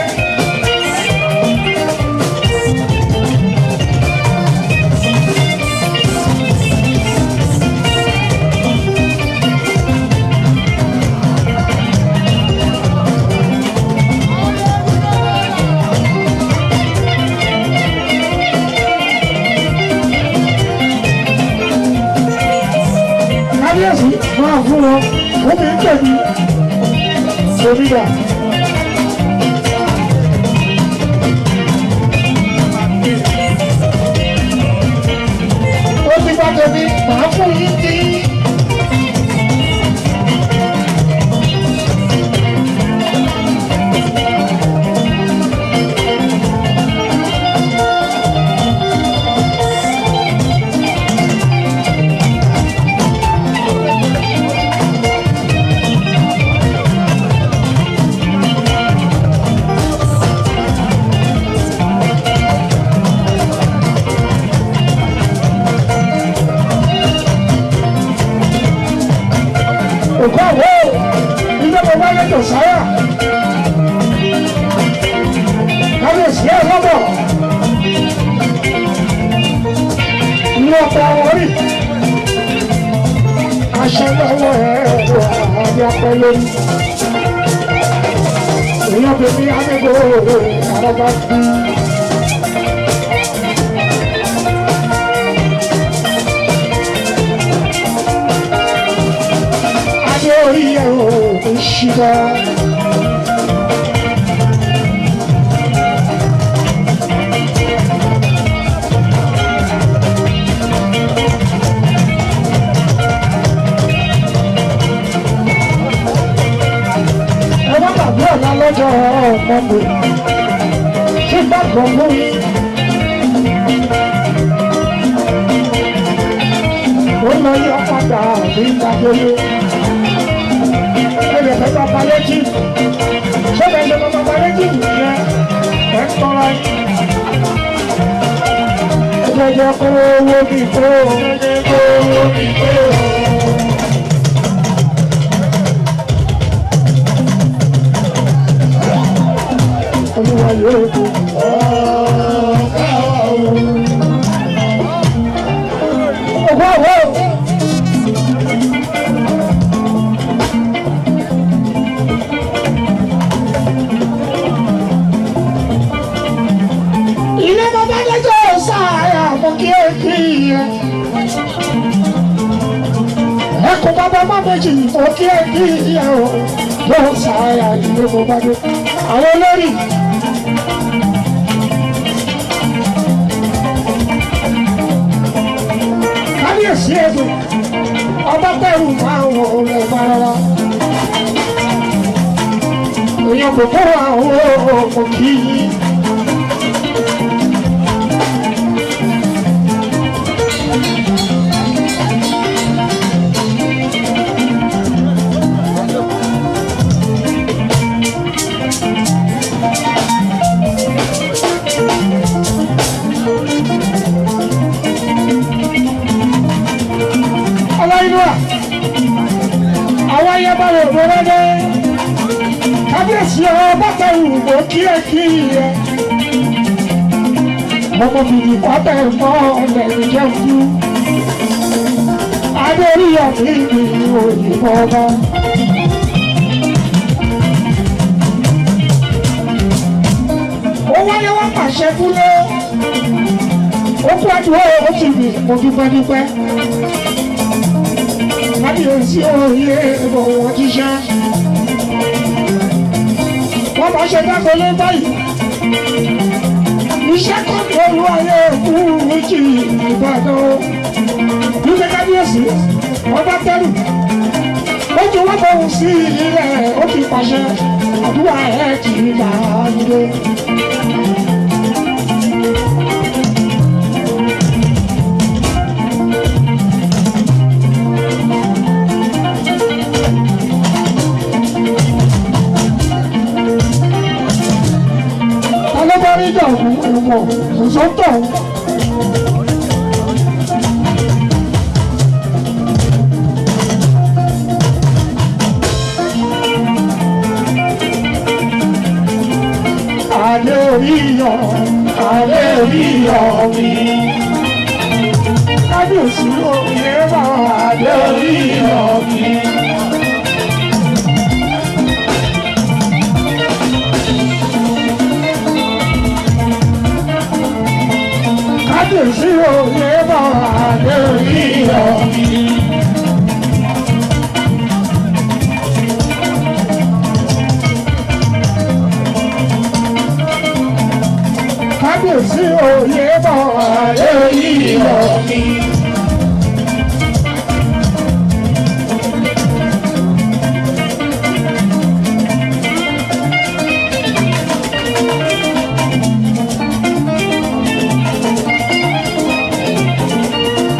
Kábíyèsí máa fún wọn, ó fi ń tẹ̀lé. Somida. Ó ti gbá tẹ̀mí, màá fún yín tí. Òkú àwọ̀ ilé mo wáyé tó sáyà kábíyèsí ẹ̀ lọ́bọ̀ ní ọ̀pọ̀ àwọn orí aṣọ lọ́wọ́ ẹ̀ àbí apẹ́ lórí èèyàn bèbí amégbò àrọ́bá bí. Orí ẹ̀rọ ìṣúná. Ẹ má gbàgbé ọ̀la lọ́jọ́ ọ̀pọ̀pọ̀ ṣé gbàgbọ́ lórí. Ó lọ yọ padà ní ìgbàgbọ́. Ẹ̀rẹ̀ pẹ̀lú abalẹ́jì, ṣẹ́bẹ̀ ṣe pẹ̀lú abalẹ́jì yẹn, ẹ̀ ń tọ́ra yìí. Ẹgbẹ́jẹ́ kó owó bí kó, ẹgbẹ́jẹ́ kó owó bí kó. Olúwa yóò kó ọ̀ọ́ká ọ̀hún. Ọ̀gbọ́n ọ̀hún. Ẹkùn bàbá má méjì fò kí ẹ kí ìyá o, yóò sáyà ilé mo bá dé. àwọn olórí kábíyèsí ẹ̀dùn ọba bẹ̀rù máa wọ ọ̀rẹ́ ìfarara èèyàn kò kó àwọn òkì yìí. Àwọn ayébáyé òbúrẹ́dẹ́ kábíyèsí ọba tẹ̀wù kò kíyè ọmọ bìbí pátá ẹ̀fọ́ ọ̀lẹ̀ ìjẹun adéríyọ̀ ní ìlú òyìnbó ọba. Ó wáyé wá pàṣẹ fúnlé ó kú àdúrà ó ti bì mo dúpẹ́. Kábíyèsí òye ìbọ̀wọ̀ jíṣẹ́. Wọ́n bá ṣe dákọ̀lé báyìí. Iṣẹ́ kan tó lu ayé fún méjì Ìbàdàn. Nígbà kábíyèsí, ọba tẹ́lù. Ó ti wọ́n bọ̀ sí ilẹ̀ ó ti pàṣẹ. Àdúrà ẹ̀ ti gbà nílé. Nígbà òkú ẹ̀wọ̀n òṣòtò. Adé orí iyọ̀ mi. Kábíyèsí òye bá adé orí iyọ̀ mi. Kábíyèsí òye bá adé orí iyọ̀ mi. Kábíyèsí òye bá adé orí iyọ̀ mi.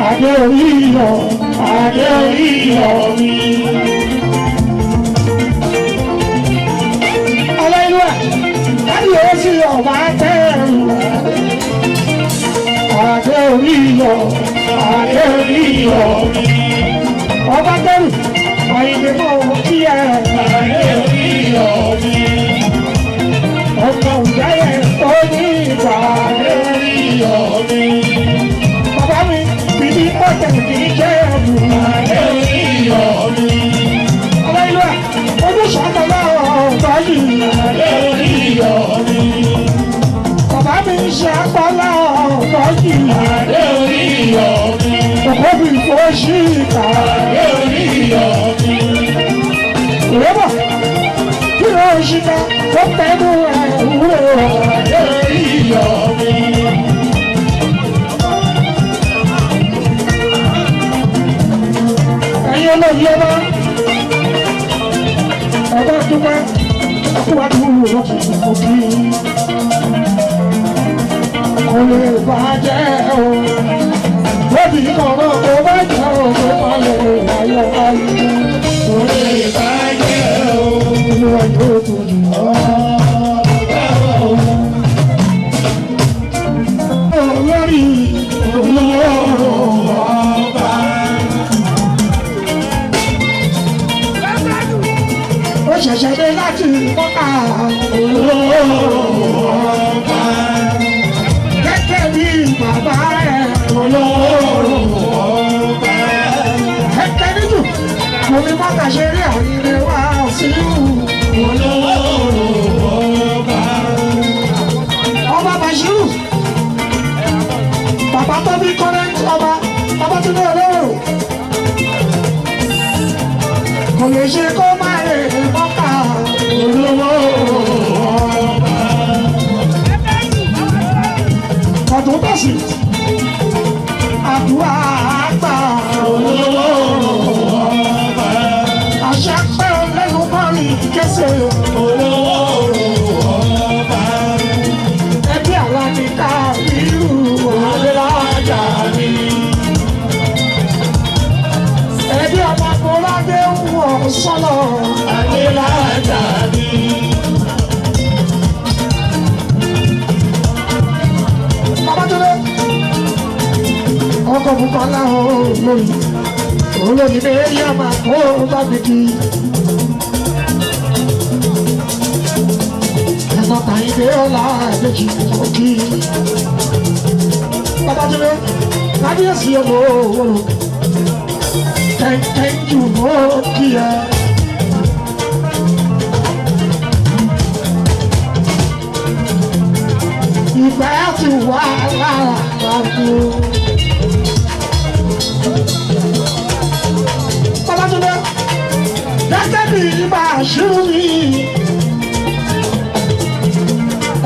Adé orí iyọ̀ mi. Ọlọ́yinúwà, kábíyèsí ọba tẹ̀rù. Adé orí iyọ̀ mi. Ọba tẹ̀rù, Àyìndé mọ̀ kí ẹ. Adé orí iyọ̀ mi. Ọmọ ìjáyẹ̀ tó ní ìgbà. Adé orí iyọ̀ mi. Bàbá mi. Bíbí ọ̀tẹ̀ kì í jẹ́ ẹ̀bùn. Adé orí iyọ̀ mi. Ọlọ́yinúwà, ojúṣàkọ ọ̀gá yìí. Adé orí iyọ̀ mi. Bàbá mi ń ṣe apálá ọ̀gá yìí. Adé orí iyọ̀ mi. Òkú bí fòṣì ìkà. Adé orí iyọ̀ mi. Ìrẹ́bọ̀ kí ló ń ṣìkà ó pẹ̀lú ẹ̀wúrò. Adé orí iyọ̀ mi. Olóyè bá ọba dúpẹ́ ọkùnrin lọ́kùnrin òkè kò lè bàjẹ́ o lóbi kọ̀ọ̀rọ̀ kò bá jẹ́ o tó bá lè ayọ̀ ayé kò lè bàjẹ́ o olúwa yóò tó jù ọ́ lórí olówó ọba. Ṣẹ̀ṣẹ̀ dé láti mọ́ta olóòrùn gẹ́gẹ́ bí bàbá ẹ̀ olóòrùn gẹ́gẹ́ nínú mo ní mọ́ta ṣe rí àrílé wá sí olóòrùn. kábíyèsí àdúrà àgbà olówó ọba àṣà pé lẹ́nu bọ́ọ̀lì kẹsẹ̀ olówó ọba ẹbí aláníkà ìlú ọ̀lẹ́lájà mi ẹbí ọmọkùnrin ń wọ̀ sọ́nà ọ̀lẹ́lájà mi. ọkọ̀ púpọ̀ láwọn olóyìn olóyìn ní èyí ọmọ àpò bá mi kí ẹ̀sọ́ tàyídé ọlá ẹ̀lẹ́jì òkì Babátúndé kábíyèsí ọmọ òwúrò kẹ́ńkẹ́ jù mọ́ kí ẹ. ìgbà ti wà lára àgbàdo. Babátúndé gẹ́gẹ́ bí ibà ṣírù mi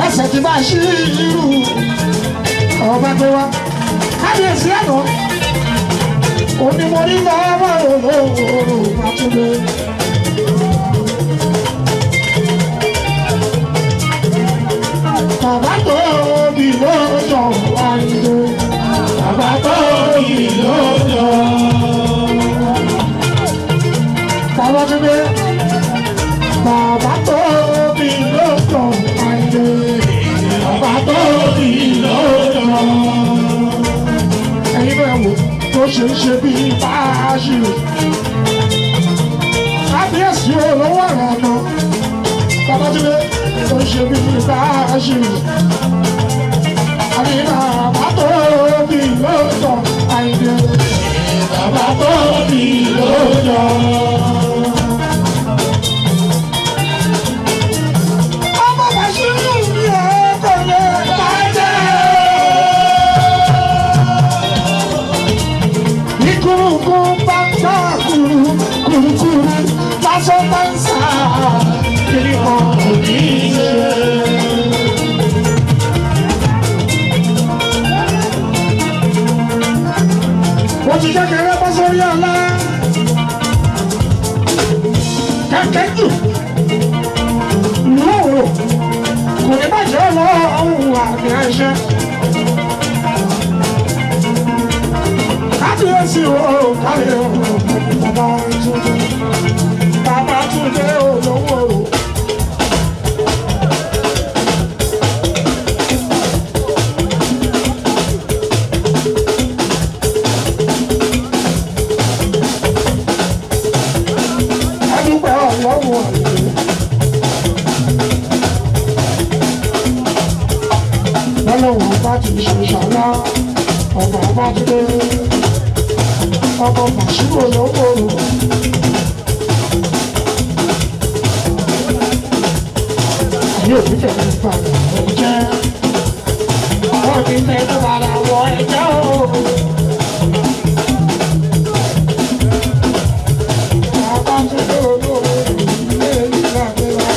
ẹsẹ̀ tí bá ṣí irú ọba tó wá kábíyèsí àná onímọ̀rí lọ́wọ́ olóòrò Babátúndé. Bàbá tó bí lójó wáyé bàbá tó bí lójó. Babátúndé bàbá tó bí lójó wáyé bàbá tó bí lójó. Ẹ̀yin náà wò tó ṣe bí báàṣì kábíyèsí olówó rẹ̀ lọ. Babátúndé tó ṣe bí báàṣì àní bàbá tó bí lójó wáyé bàbá tó bí lójó. Wọ́n ti kékeré bọ́ sórí ọ̀la kẹ̀kẹ́ jù lóòrò kò ní bàjẹ́ lọ́wọ́ àmì ẹ̀ṣẹ́ kábíyèsí o kábíyèsí Babátúndé olówó o. Ọlọ́run bá ti ṣe ṣàlá ọmọ Babátúndé ọmọ Bàṣírò lówóró. Àyè òbí tẹ̀lé ìpadà ẹ̀jẹ̀ òbí tẹ̀lé ìpadà wọ ẹ̀jẹ̀ o. Babátúndé olówó ilé ìlànà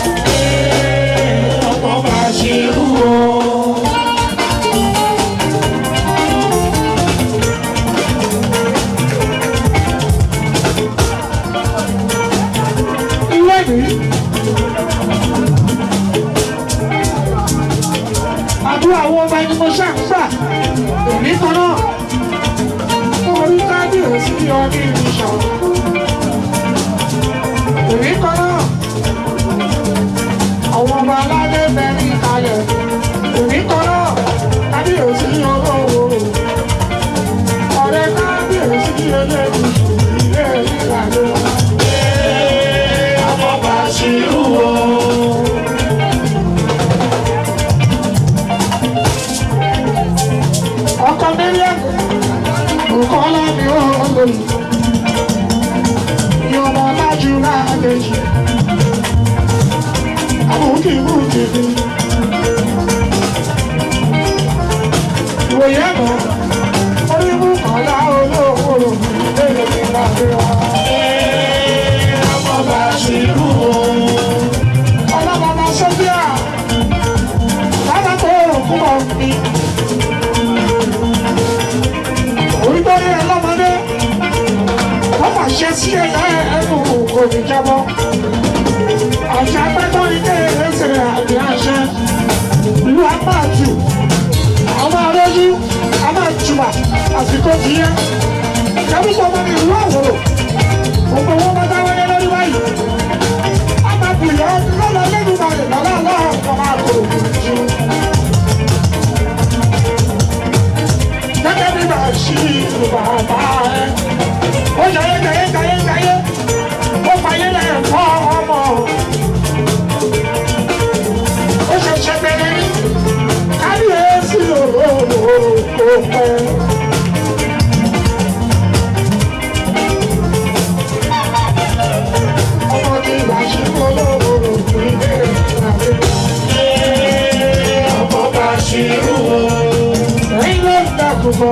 ọmọ Bàṣírò o. Àdúrà àwọn ọba ẹni mo ṣàǹgbà èmi kan náà orí kábíyèsí ọdún ìrìnsàn èmi kan náà àwọn ọba aládé bẹ̀rẹ̀ kalẹ̀ èmi kan náà kábíyèsí olówó ọ̀rẹ́ kábíyèsí eléyìí ilé ìlànà ọmọ Bàṣírò o. Ọkọ mílíọ̀nù nǹkan láti wọ́n lóyún ní ọmọ lájú náà lèjì àbúkìbù tèmi ìwòye ẹ̀mọ́ orímú kọ̀ọ̀lá olówó lèlè ìlànà ọmọ Bàṣírò ọlọ́mọba sọ́bíà bàbá tó rò fún ọ ní. lórí ẹ lọ́mọdé wọ́n máa ṣe sí ẹnu kò ní jábọ́ àṣà pẹ́tọ́ ní kéèrè ṣe àmì àṣẹ ìlú apáàtù àwọn arójú a máa jùmọ̀ àsìkò ti yẹ ìjọba ọmọ ní ìlú àwòrò gbogbo wọn bá dáwọ́ lé lórí báyìí a máa bùyọ́ lọ́lọ́ lẹ́nu balẹ̀ lọ́lọ́ ọlọ́run ọmọ àkòrò jù. Gẹ́gẹ́ bí màá ṣí ìlú bàbá ẹ̀ ó jayé ó fàyè lẹ́yìn fọ́ ọmọ ó ṣẹ̀ṣẹ̀ bẹ̀rẹ̀ ní kábíyèsí òkò pẹ́. Ọmọ ní ìwà ṣí olóró ilé ìgbàlè. Ọmọ bá ṣe rú o. Ẹ̀yin ló ń dàkúkọ,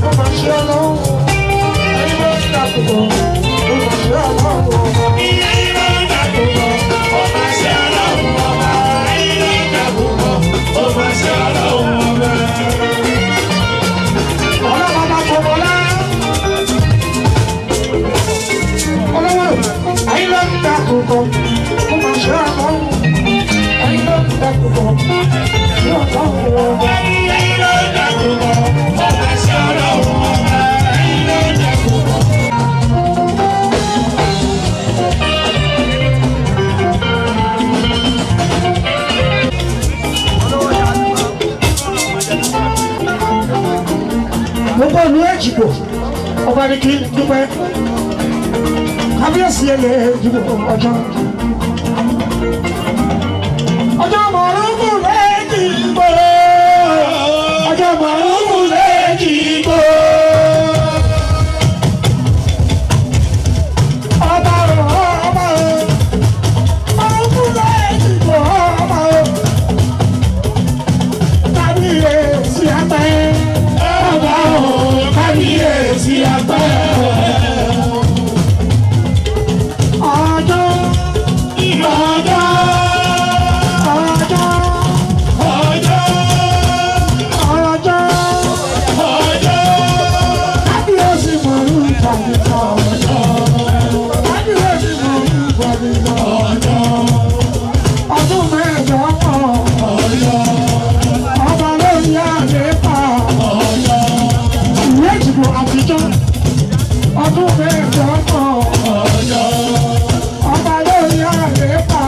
ó máa ṣe ọlọ́run. Ẹ̀yin ló ń dàkúkọ, ó máa ṣe ọlọ́run. Gbogbo ìlú Èjìgbò ọba ní kí dúpẹ́ kábíyèsí ẹlẹ́ Èjìgbò ọjọ́ mọ̀ọ́rùn-ún l'Èjìgbò ọjọ́ mọ̀ọ́rùn-ún l'Èjìgbò ọba mọ̀ọ́rùn-ún l'Èjìgbò ọba kábíyèsí apẹ́. Kábíyèsí apẹ́. Ọjọ́ kábíyèsí mọ̀ọ́rùn ìtàgìtà kábíyèsí mọ̀ọ́rùn ìtàgìtà ọdún mẹ́jọ pọ̀ ọba lórí àlééfà ìlú Èjìgbò àtijọ́ ọdún mẹ́jọ pọ̀ ọba lórí àlééfà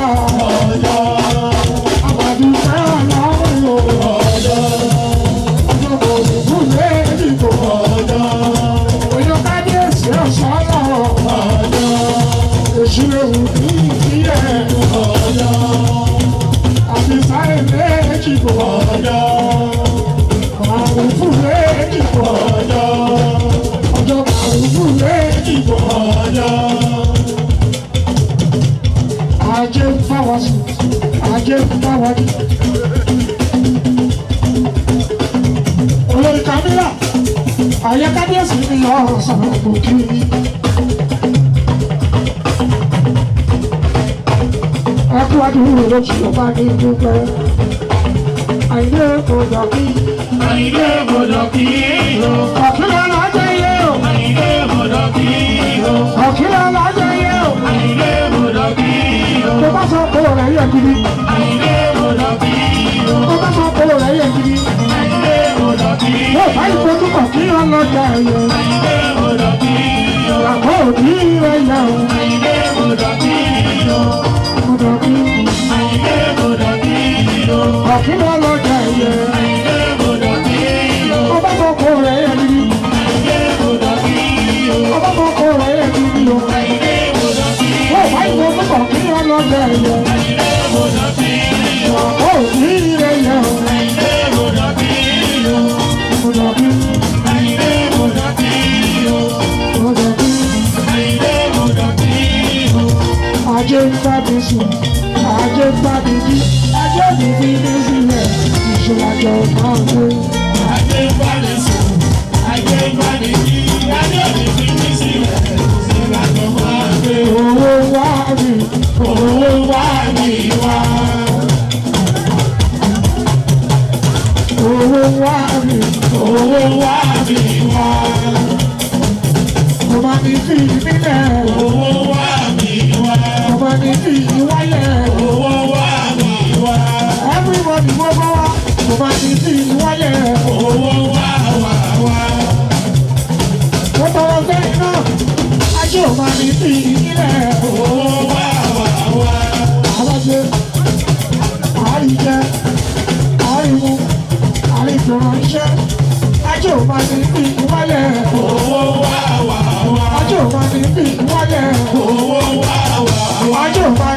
àbàdùfẹ́ ọlọ́run ọjọ́ òògùn l'Èjìgbò oyún kábíyèsí ọ̀ṣọ́lọ̀ èṣù ewu ní ìpínlẹ̀ àbísà l'Èjìgbò màrúfù l'Èjìgbò ọjọ́ màrúfù l'Èjìgbò ajé ń bá wa sùn ajé ń bá wa dì. Olórí Kamila àyè kábíyèsí ni ọ̀rọ̀ sọ̀rọ̀ òkè. Ẹkú adúlù lójú ọba ní dúpẹ́. Àyè gbọdọ̀ kí. Àyìndé gbọdọ̀ kí o. Ọ̀kílẹ̀ lọ́jọ́ yẹ o. Àyìndé gbọdọ̀ kí o. Ọ̀kílẹ̀ lọ́jọ́ yẹ o. Àyìndé gbọdọ̀ kí o. Tó bá sọ pé rẹ̀ yẹ gidi. Àyìndé gbọdọ̀ kí o. Tó bá sọ pé rẹ̀ yẹ gidi. Àyìndé gbọdọ̀ kí o. Yóò bá ìfojú kàn kí ọlọ́jà ẹ̀yẹ. Àyìndé gbọdọ̀ kí o. Àbọ̀ òbí rẹ̀ yẹ o. Àyìndé gbọdọ̀ kí o. Gbọdọ̀ kí. Àyìndé gbọdọ̀ kí o. Ọ̀kílẹ̀ lọ́jà ẹ̀yẹ. Àyìndé gbọdọ̀ kí o. Tó bá sọ pé rẹ̀ yẹ gidi. Àyìndé gbọdọ̀ kí o. Tó bá sọ pé rẹ̀ yẹ gidi o. Àyìndé gbọdọ̀ kí o. Yóò bá ìfojú kàn kí ọlọ́jà ẹ̀yẹ. Àyìndé gbọdọ̀ kí o. Àbọ̀ òbí rẹ̀ yẹ o. Àyìndé gbọdọ̀ kí o. Gbọdọ̀ kí. Àyìndé gbọdọ̀ kí o. Gbọdọ̀ kí. Àyìndé gbọdọ̀ kí o. Ajé ń bá mi sùn, ajé ń bá mi jí, ajé mi fi ní sílẹ̀, ìṣúra jọ máa ń gbé. Ajé bá mi sùn, ajé bá mi jí, ajé mi fi mí sílẹ̀, ṣe lájọ máa gbé. Owó wá mi, Owó wá mi wá. owó wá mi, Owó wá mi wá. ní fi nílẹ̀. owó wá mi wá. Ọba ní fi wálẹ̀. owó wá mi wá. Everybody gbogbo wa. Ọba ní fi wálẹ̀. owó wá wá wá. Wọ́n tọrọ sẹ́yìn náà. Ajé ọba ní fi nílẹ̀. owó wá wá wá. Alájẹ, àríjẹ, àrímu, àríjọ̀rọ̀ iṣẹ́. Ajé ọba ní fi wálẹ̀. owó wá wá wá. Ajé ọba ní fi wálẹ̀. owó wá wá wá. Ajé ọba